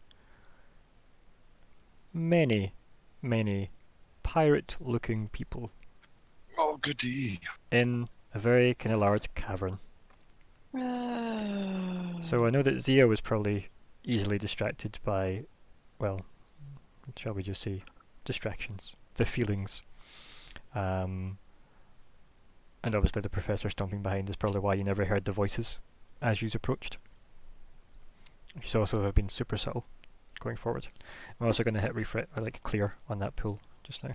many pirate-looking people Oh, goody. in a very kind of large cavern. So I know that Zhia was probably easily distracted by, well, shall we just say, distractions, the feelings. And obviously the professor stomping behind is probably why you never heard the voices as you approached. You also have been super subtle going forward. I'm also going to hit refresh, or clear on that pool just now.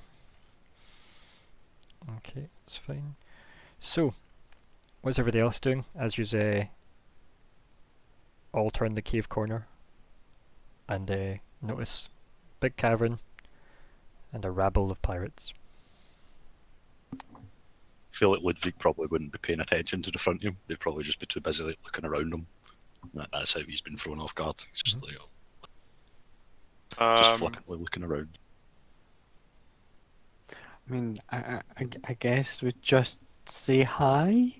Okay, that's fine. So, what's everybody else doing as you all turn the cave corner and notice big cavern and a rabble of pirates? I feel like Ludvig probably wouldn't be paying attention to the front of him. They'd probably just be too busy looking around him. That's how he's been thrown off guard. He's just just flippantly looking around. I mean, I guess we just say hi.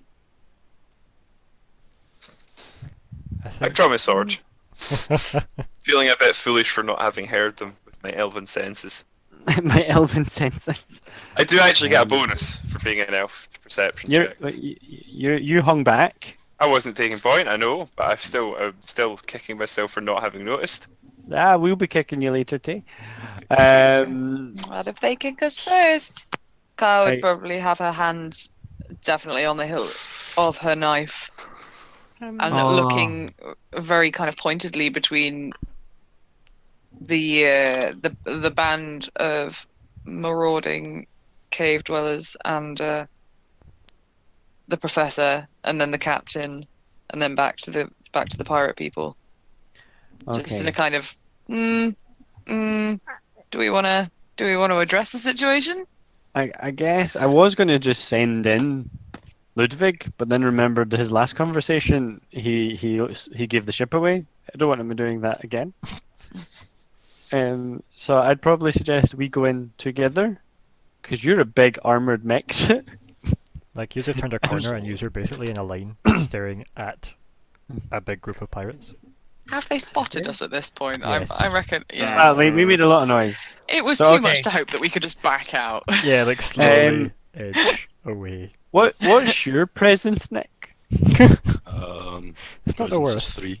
I draw my sword, feeling a bit foolish for not having heard them with my elven senses. My elven senses. I do actually get a bonus for being an elf to perception checks. You hung back. I wasn't taking point, I know, but I'm still kicking myself for not having noticed. We'll be kicking you later, Tay. What if they kick us first? Kahr would I- probably have her hands definitely on the hilt of her knife and looking very kind of pointedly between the band of marauding cave dwellers and the professor, and then the captain, and then back to the pirate people. Just in a kind of do we want to address the situation? I guess I was going to just send in Ludvig, but then remembered his last conversation. He gave the ship away. I don't want him doing that again. So I'd probably suggest we go in together, because you're a big armored mech. User turned a corner and user basically in a line staring at a big group of pirates. Have they spotted us at this point? Yes. I reckon, yeah. We made a lot of noise. It was So, too okay. much to hope that we could just back out. Yeah, slowly edge away. What's your presence, Nick? It's not the presence is worst. 3.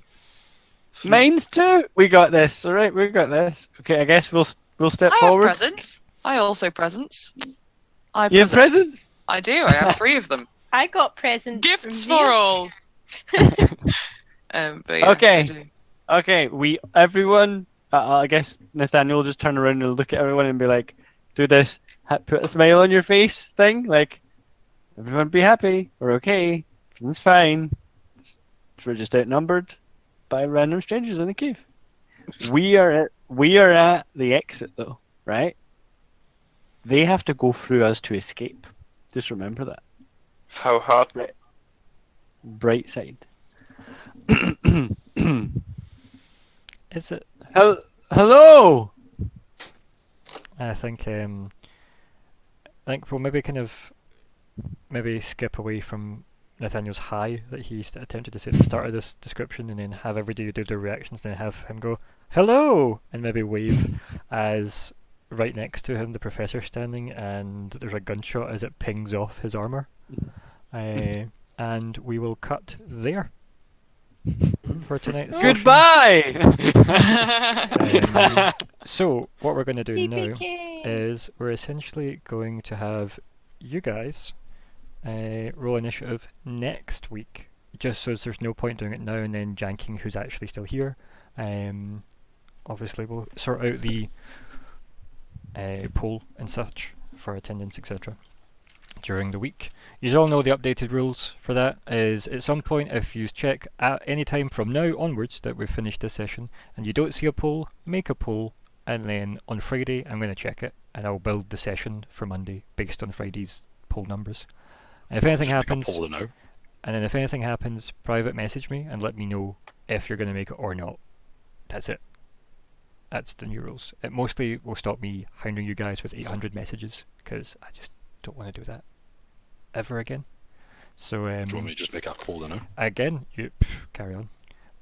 Mine's 2. We got this. All right, we got this. Okay, I guess we'll step I have forward. presents. I also presents. You have presents? I do. I have 3 of them. I got presents. Gifts from for Zhia. all. But yeah, Okay. I do. Okay, everyone. I guess Nathaniel will just turn around and look at everyone and be like, "Do this, put a smile on your face thing. Like, everyone be happy. We're okay. Everything's fine. We're just outnumbered by random strangers in the cave. We are at the exit though, right? They have to go through us to escape. Just remember that. How hard? Bright side. Is it? Hello. I think we'll maybe skip away from Nathaniel's hi that he attempted to say at the start of this description, and then have everybody do their reactions, then have him go hello and maybe wave as right next to him the professor's standing and there's a gunshot as it pings off his armor. And we will cut there for tonight's session. Goodbye. So what we're going to do now TPK. is we're essentially going to have you guys roll initiative next week, just so there's no point doing it now and then janking who's actually still here. Obviously we'll sort out the poll and such for attendance, etc. during the week. You all know the updated rules for that is at some point if you check at any time from now onwards that we've finished this session and you don't see a poll, make a poll, and then on Friday I'm going to check it and I'll build the session for Monday based on Friday's poll numbers. And if anything happens, if anything happens, private message me and let me know if you're going to make it or not. That's it. That's the new rules. It mostly will stop me hounding you guys with 800 messages because I just don't want to do that ever again. So Do you want me to just make a poll now? again, you carry on.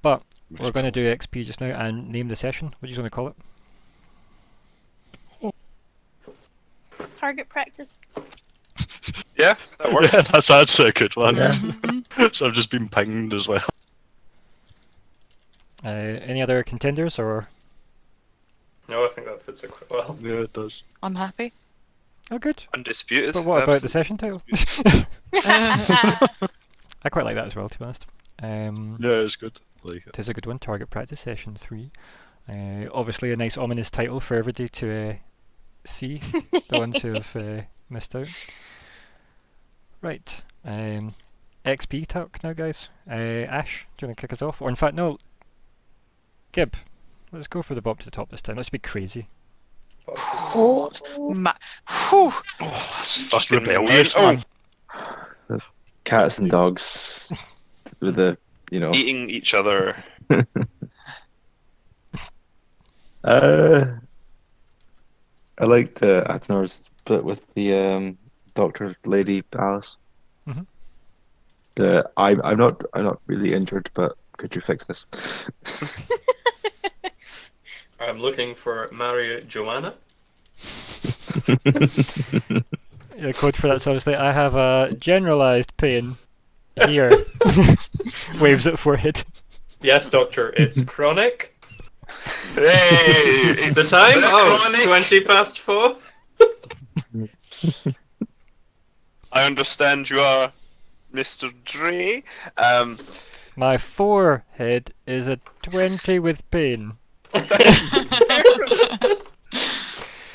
But we're going to do XP just now and name the session. What do you want to call it? Target practice. Yeah, that works. Yeah, that's a good one. Yeah. So I've just been pinged as well. Any other contenders or? No, I think that fits it quite well. Yeah, it does. I'm happy. Oh, good. Undisputed. But what about the absolutely. session title? I quite like that as well, to be honest. Yeah, it's good. Like it. It is a good one. Target practice session 3. Obviously, a nice ominous title for everybody to see. The ones who have missed out. Right. XP talk now, guys. Ash, do you want to kick us off? Or in fact, no. Gib, let's go for the bob to the top this time. Let's be crazy. Whew. Oh, that's just rebellious, man. Cats and dogs with the, Eating each other. I liked Attanor's split with the doctor lady Alice. Mhm. I'm not really injured, but could you fix this? I'm looking for Mario Joanna. Yeah, code for that's obviously I have a generalized pain here. Waves at forehead. Yes, doctor, it's chronic. Hey! The time? Oh, chronic. 20 past 4. I understand you are Mr. Dre. My forehead is a 20 with pain.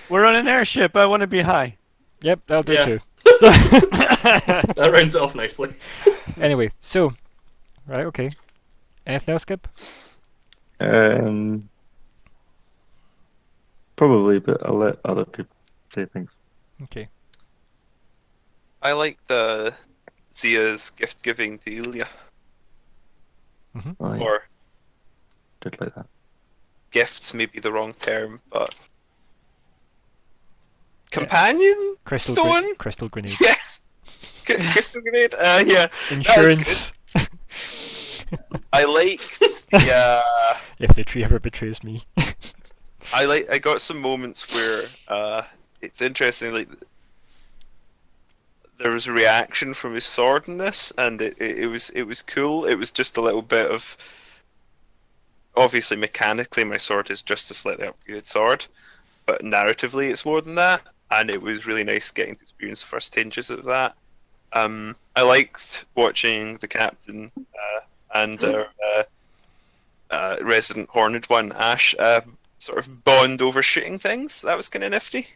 We're on an airship. I want to be high. Yep, that'll do Yeah. too. That rounds it off nicely. Anyway, so right, okay. Anything else, Skip? Probably, but I'll let other people say things. Okay. I like the Zhia's gift giving to Ilya. I Or did like that. gifts may be the wrong term, but companion Crystal stone. crystal grenade. Yeah, crystal grenade. Yeah, Insurance. I like the. If the tree ever betrays me. I got some moments where it's interesting. Like there was a reaction from his sword in this, and it was cool. It was just a little bit of. Obviously, mechanically, my sword is just a slightly upgraded sword, but narratively, it's more than that. And it was really nice getting to experience the first tinges of that. I liked watching the captain and our resident horned one, Ash, sort of bond over shooting things. That was kind of nifty.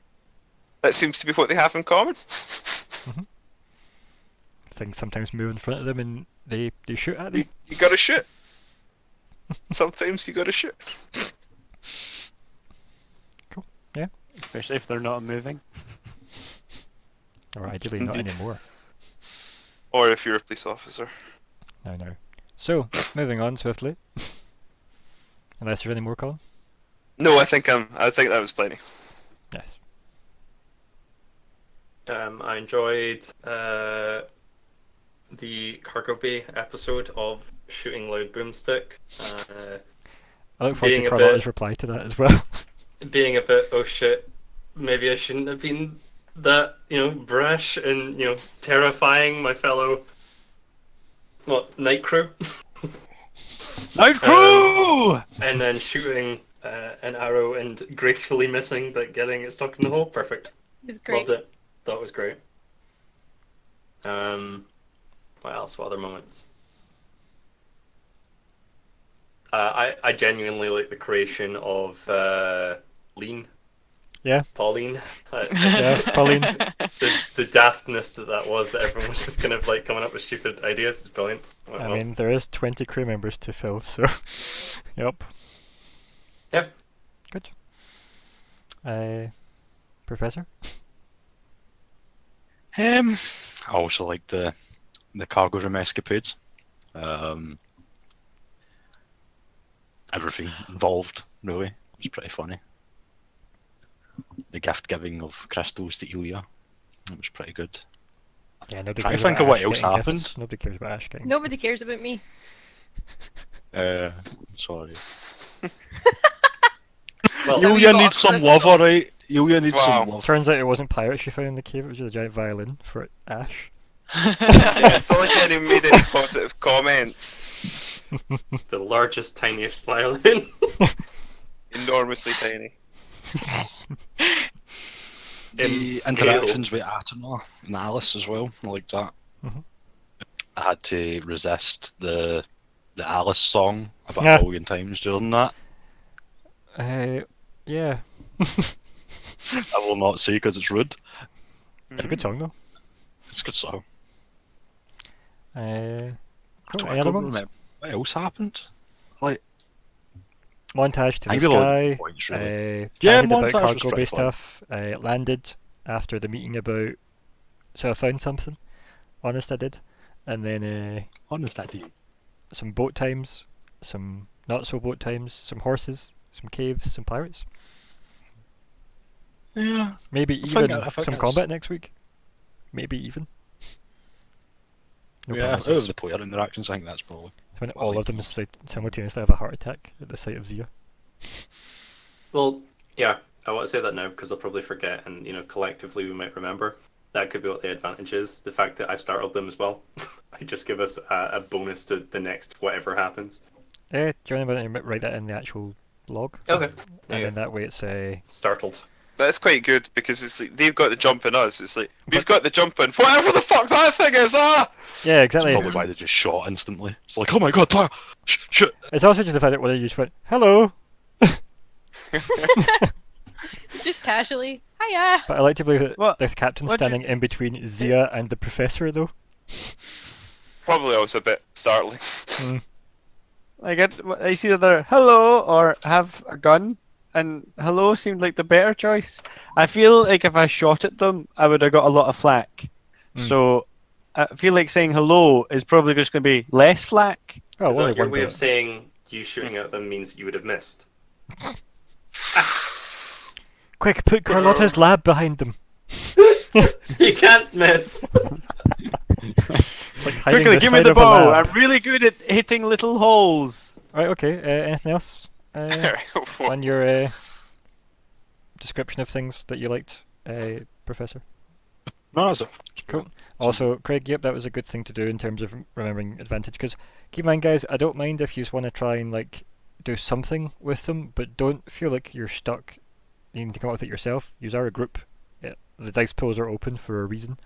That seems to be what they have in common. Things sometimes move in front of them and they shoot at them. You gotta shoot. Sometimes you gotta shoot. Cool. Yeah. Especially if they're not moving. Or ideally not Indeed. anymore. Or if you're a police officer. No. So, moving on swiftly. Unless there's any more, Colin? No, I think that was plenty. Yes. I enjoyed the cargo bay episode of shooting loud boomstick. I look forward Being to a Carlotta's bit- reply to that as well. Being a bit, oh shit, maybe I shouldn't have been that, brash and, terrifying my fellow, night crew. Night crew! And then shooting an arrow and gracefully missing, but getting it stuck in the hole. Perfect. It's great. Loved it. That was great. What else? What other moments? I genuinely like the creation of Lean. Yeah. Pauline. Yeah, Colin. The daftness that was, that everyone was just kind of like coming up with stupid ideas is brilliant. I mean, there is 20 crew members to fill, so... Yep. Yep. Good. Professor? I also like the cargo room escapades. Everything involved, really. It was pretty funny. The gift giving of crystals to Ilya. It was pretty good. Yeah, nobody Trying cares to think about of what Ash else getting happened. gifts. Nobody cares about Ash getting Nobody cares about me. Sorry. Well, So we Ilya got needs a some crystal. love, alright? Ilya needs Wow. some love. Turns out it wasn't pirates she found in the cave, it was just a giant violin for Ash. Yeah, it's not like anyone made any positive comments. the largest, tiniest violin. Enormously tiny. The scale. interactions with Attanor and Alice as well, I like that. Mhm. I had to resist the Alice song about Yeah. a million times during that. Yeah. I will not say because it's rude. It's a good song, though. It's a good song. Cool. I Any other don't ones? remember what else happened. Like, Montage to I the think we lost sky. points, really. Yeah, Yeah, about montage was cargo pretty bay fun. stuff. Landed after the meeting about. So I found something. Honest, I did. And then Honest idea. some boat times, some not so boat times, some horses, some caves, some pirates. Yeah. Maybe I think even I think some that's- combat next week. Maybe even. No Yeah, out promises. of the player interactions, I think that's probably. It's when well, all like- of them simultaneously have a heart attack at the sight of Zhia. Well, yeah, I want to say that now because I'll probably forget, and collectively we might remember. That could be what the advantage is. The fact that I've startled them as well. I just give us a bonus to the next whatever happens. Do you want to write that in the actual log? Okay. And then that way it's Startled. That's quite good because it's like they've got the jump in us. It's like we've got the jump in whatever the fuck that thing is. yeah, That's exactly. probably why they just shot instantly. It's like, oh my god, fire! Shit! It's also just the fact that one of you just went, hello! Just casually. Hiya. But I like to believe that What? the captain's What'd you- standing in between Zhia and the professor, though. Probably also a bit startling. Like I see either hello or have a gun, and hello seemed like the better choice. I feel like if I shot at them, I would have got a lot of flack. Mm. So I feel like saying hello is probably just going to be less flack. Oh, Is only that your one way of bit. saying you shooting at them means you would have missed? Quick, put Carlotta's lab behind them. You can't miss. It's like hiding Quickly, the give me side the of a bow. lab. I'm really good at hitting little holes. Right, okay. Anything else on your description of things that you liked, Professor? No, that's it. Cool. Also, Craig, yep, that was a good thing to do in terms of remembering advantage. Because keep in mind, guys, I don't mind if you just want to try and do something with them, but don't feel like you're stuck. You need to come up with it yourself. Use our group. Yeah, the dice pools are open for a reason.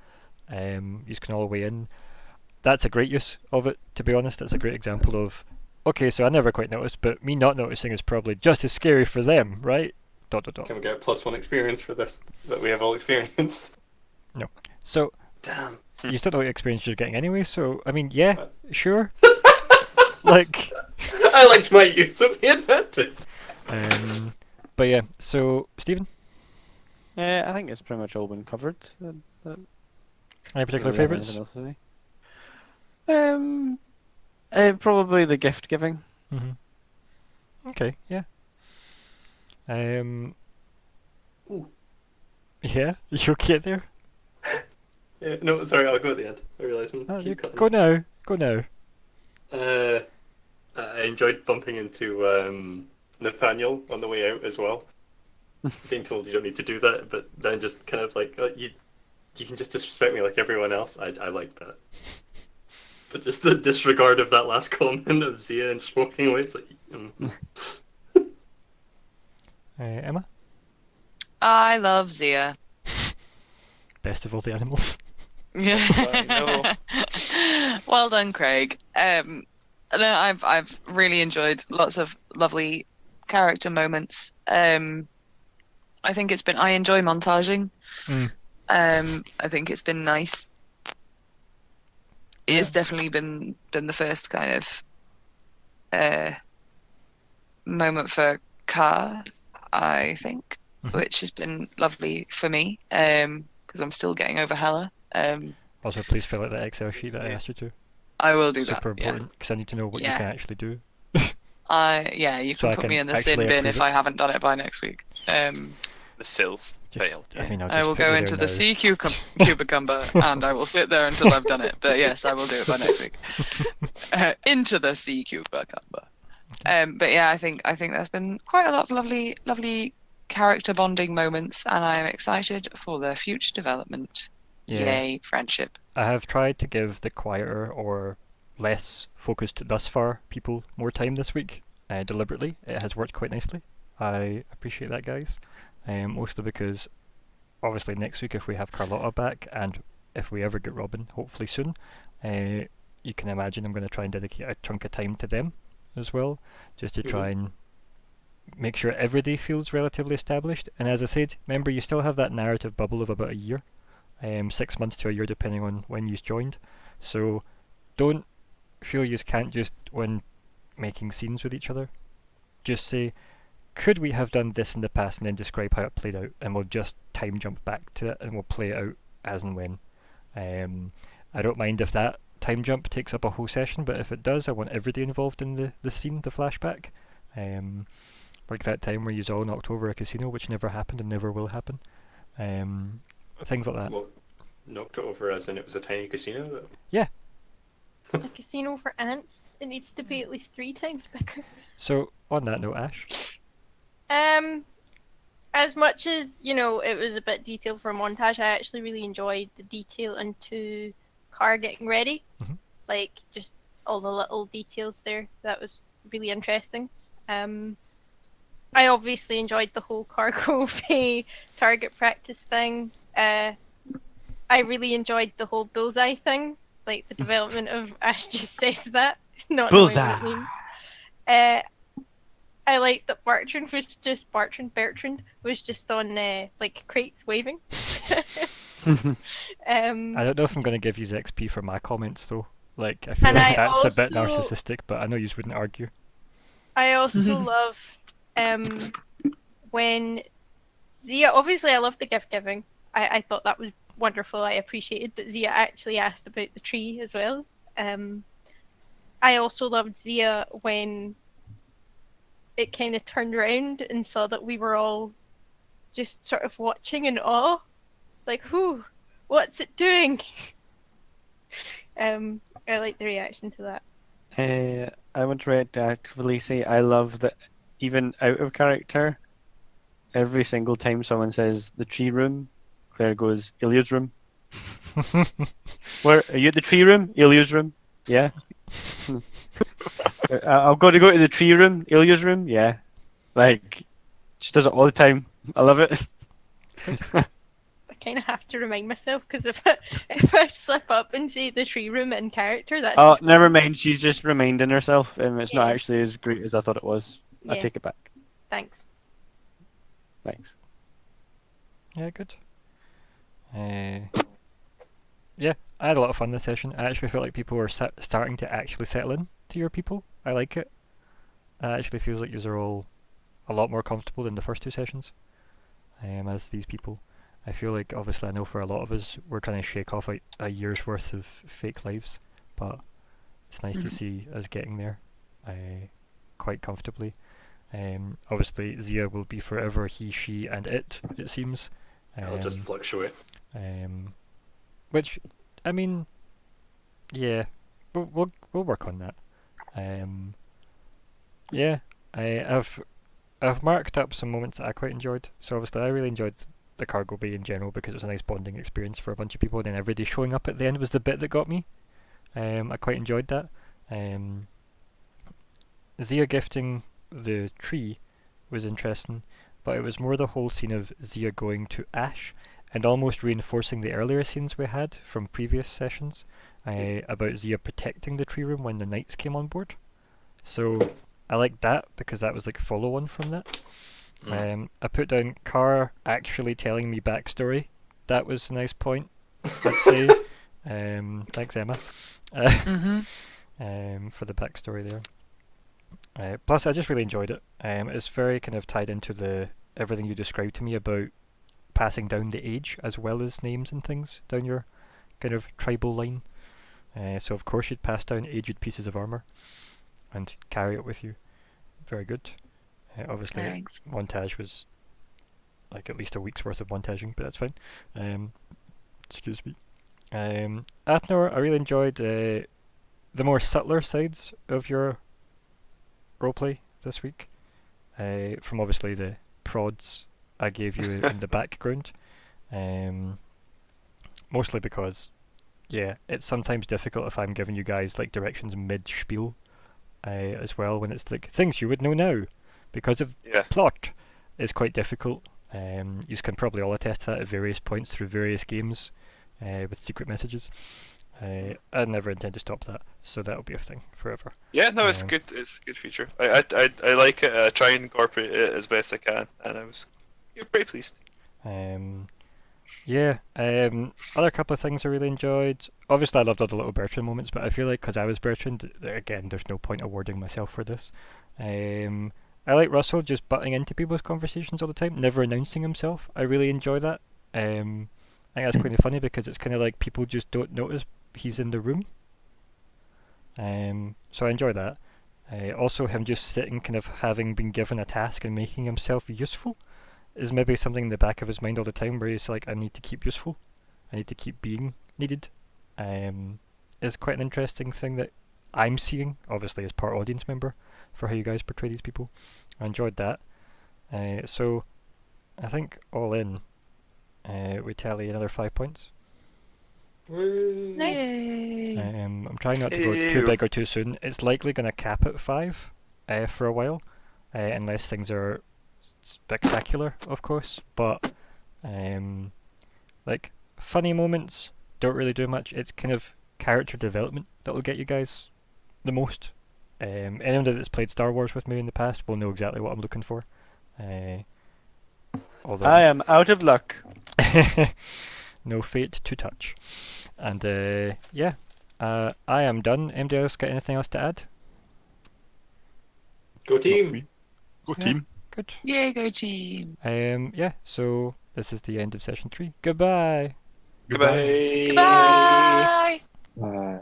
You can all weigh in. That's a great use of it. To be honest, that's a great example of. Okay, so I never quite noticed, but me not noticing is probably just as scary for them, right? ... Can we get +1 experience for this that we have all experienced? So Damn. you still know what experience you're getting anyway. So I mean, yeah, sure. Like. I liked my use of the advantage. But yeah, so Stephen, I think it's pretty much all been covered. any particular Really have favourites? anything else to say? Probably the gift giving. Mm-hmm. Okay, yeah. Ooh. Yeah, you okay there? Yeah, no, sorry, I'll go at the end. I realise I'm You keep cutting. go now. Go now. I enjoyed bumping into Nathaniel on the way out as well. Being told you don't need to do that, but then just kind of like you can just disrespect me like everyone else. I like that. But just the disregard of that last comment of Zhia and just walking away, it's like. Emma, I love Zhia. best of all the animals. I Well done, Craig. No, I've really enjoyed lots of lovely character moments. I think I enjoy montaging. Mm. I think it's been nice. It's definitely been the first kind of moment for Kahr, I think, which has been lovely for me because I'm still getting over Hela. Also, please fill out that Excel sheet that I asked you to. I will do Super that. Yeah. important because I need to know what you Yeah. can actually do. You So can I put can me in the sin actually bin approve if it. I haven't done it by next week. The filth. Just, Fail. I mean, I'll I just will put go you into there the now. sea cucumber and I will sit there until I've done it. But yes, I will do it by next week. Into the sea cucumber. But yeah, I think there's been quite a lot of lovely character bonding moments, and I am excited for their future development. Yeah. Yay, friendship. I have tried to give the quieter or less focused thus far people more time this week, deliberately. It has worked quite nicely. I appreciate that, guys. Mostly because, obviously, next week if we have Carlotta back, and if we ever get Robyn, hopefully soon, you can imagine I'm going to try and dedicate a chunk of time to them as well, just to try and make sure every day feels relatively established. And as I said, remember you still have that narrative bubble of about a year. 6 months to a year depending on when you joined. So don't feel you can't just, when making scenes with each other, just say, could we have done this in the past, and then describe how it played out, and we'll just time jump back to it and we'll play it out as and when. I don't mind if that time jump takes up a whole session, but if it does, I want everybody involved in the scene, the flashback. Like that time where you all knocked over a casino, which never happened and never will happen. Things like that. Well, knocked it over as in it was a tiny casino? Though. Yeah. A casino for ants? It needs to be at least 3 times bigger. So, on that note, Ash. As much as, it was a bit detailed for a montage, I actually really enjoyed the detail into Kahr getting ready. Mhm. Like, just all the little details there. That was really interesting. I obviously enjoyed the whole cargo bay target practice thing. I really enjoyed the whole bullseye thing. Like, the development of Ash just says that, not knowing what it means. I like that Bertrand was just on like crates waving. I don't know if I'm going to give you XP for my comments though. Like, I feel And like I that's a bit also- narcissistic, but I know you wouldn't argue. I also loved when Zhia. Obviously, I loved the gift giving. I thought that was wonderful. I appreciated that Zhia actually asked about the tree as well. I also loved Zhia when it kind of turned around and saw that we were all just sort of watching in awe. Like, whoo, what's it doing? I like the reaction to that. I want to actively say I love that even out of character, every single time someone says the tree room, Claire goes, Ilya's room. Where are you at the tree room? Ilya's room. Yeah. I've got to go to the tree room, Ilya's room. Yeah. Like, she does it all the time. I love it. I kind of have to remind myself because if I slip up and say the tree room in character, that's Oh, just never wrong. mind. She's just reminding herself. It's not Yeah. actually as great as I thought it was. I Yeah. take it back. Thanks. Thanks. Yeah, good. Yeah, I had a lot of fun this session. I actually feel like people are starting to actually settle in to your people. I like it. It actually feels like you're all a lot more comfortable than the first 2 sessions. As these people, I feel like, obviously, I know for a lot of us, we're trying to shake off a year's worth of fake lives, but it's nice to see us getting there quite comfortably. Obviously, Zhia will be forever he, she, and it seems. It'll just fluctuate. Which, I mean, yeah, we'll work on that. Yeah, I've marked up some moments that I quite enjoyed. So obviously, I really enjoyed the cargo bay in general because it was a nice bonding experience for a bunch of people. And then everybody showing up at the end was the bit that got me. I quite enjoyed that. Zhia gifting the tree was interesting, but it was more the whole scene of Zhia going to Ash and almost reinforcing the earlier scenes we had from previous sessions about Zhia protecting the tree room when the knights came on board. So I liked that because that was like follow on from that. I put down Kahr actually telling me backstory. That was a nice point, I'd say. Thanks, Emma, for the backstory there. Plus, I just really enjoyed it. It's very kind of tied into everything you described to me about passing down the age as well as names and things down your kind of tribal line. So of course you'd pass down aged pieces of armor and carry it with you. Very good. Obviously, Thanks. montage was like at least a week's worth of montaging, but that's fine. Excuse me. Attanor, I really enjoyed the more subtler sides of your roleplay this week. From obviously the prods I gave you in the background. Mostly because, yeah, it's sometimes difficult if I'm giving you guys like directions mid-spiel as well, when it's like things you would know now because of plot is quite difficult. You can probably all attest to that at various points through various games with secret messages. I never intend to stop that, so that'll be a thing forever. Yeah, no, it's good. It's a good feature. I like it. I try and incorporate it as best I can, and I was pretty pleased. Other couple of things I really enjoyed. Obviously, I loved all the little Bertrand moments, but I feel like because I was Bertrand, again, there's no point awarding myself for this. I like Russell just butting into people's conversations all the time, never announcing himself. I really enjoy that. I think that's kind of funny because it's kind of like people just don't notice he's in the room. So I enjoy that. Also, him just sitting, kind of having been given a task and making himself useful, is maybe something in the back of his mind all the time where he's like, I need to keep useful. I need to keep being needed. Is quite an interesting thing that I'm seeing, obviously as part audience member, for how you guys portray these people. I enjoyed that. So I think all in, we tally another 5 points. Nice. I'm trying not to go too big or too soon. It's likely going to cap at 5 for a while, unless things are spectacular, of course. But like funny moments don't really do much. It's kind of character development that'll get you guys the most. Anyone that's played Star Wars with me in the past will know exactly what I'm looking for. Although I am out of luck. no fate to touch. And I am done. Anybody else got anything else to add? Go team! Go team! Good. Yay, go team! So this is the end of session 3. Goodbye. Goodbye. Goodbye!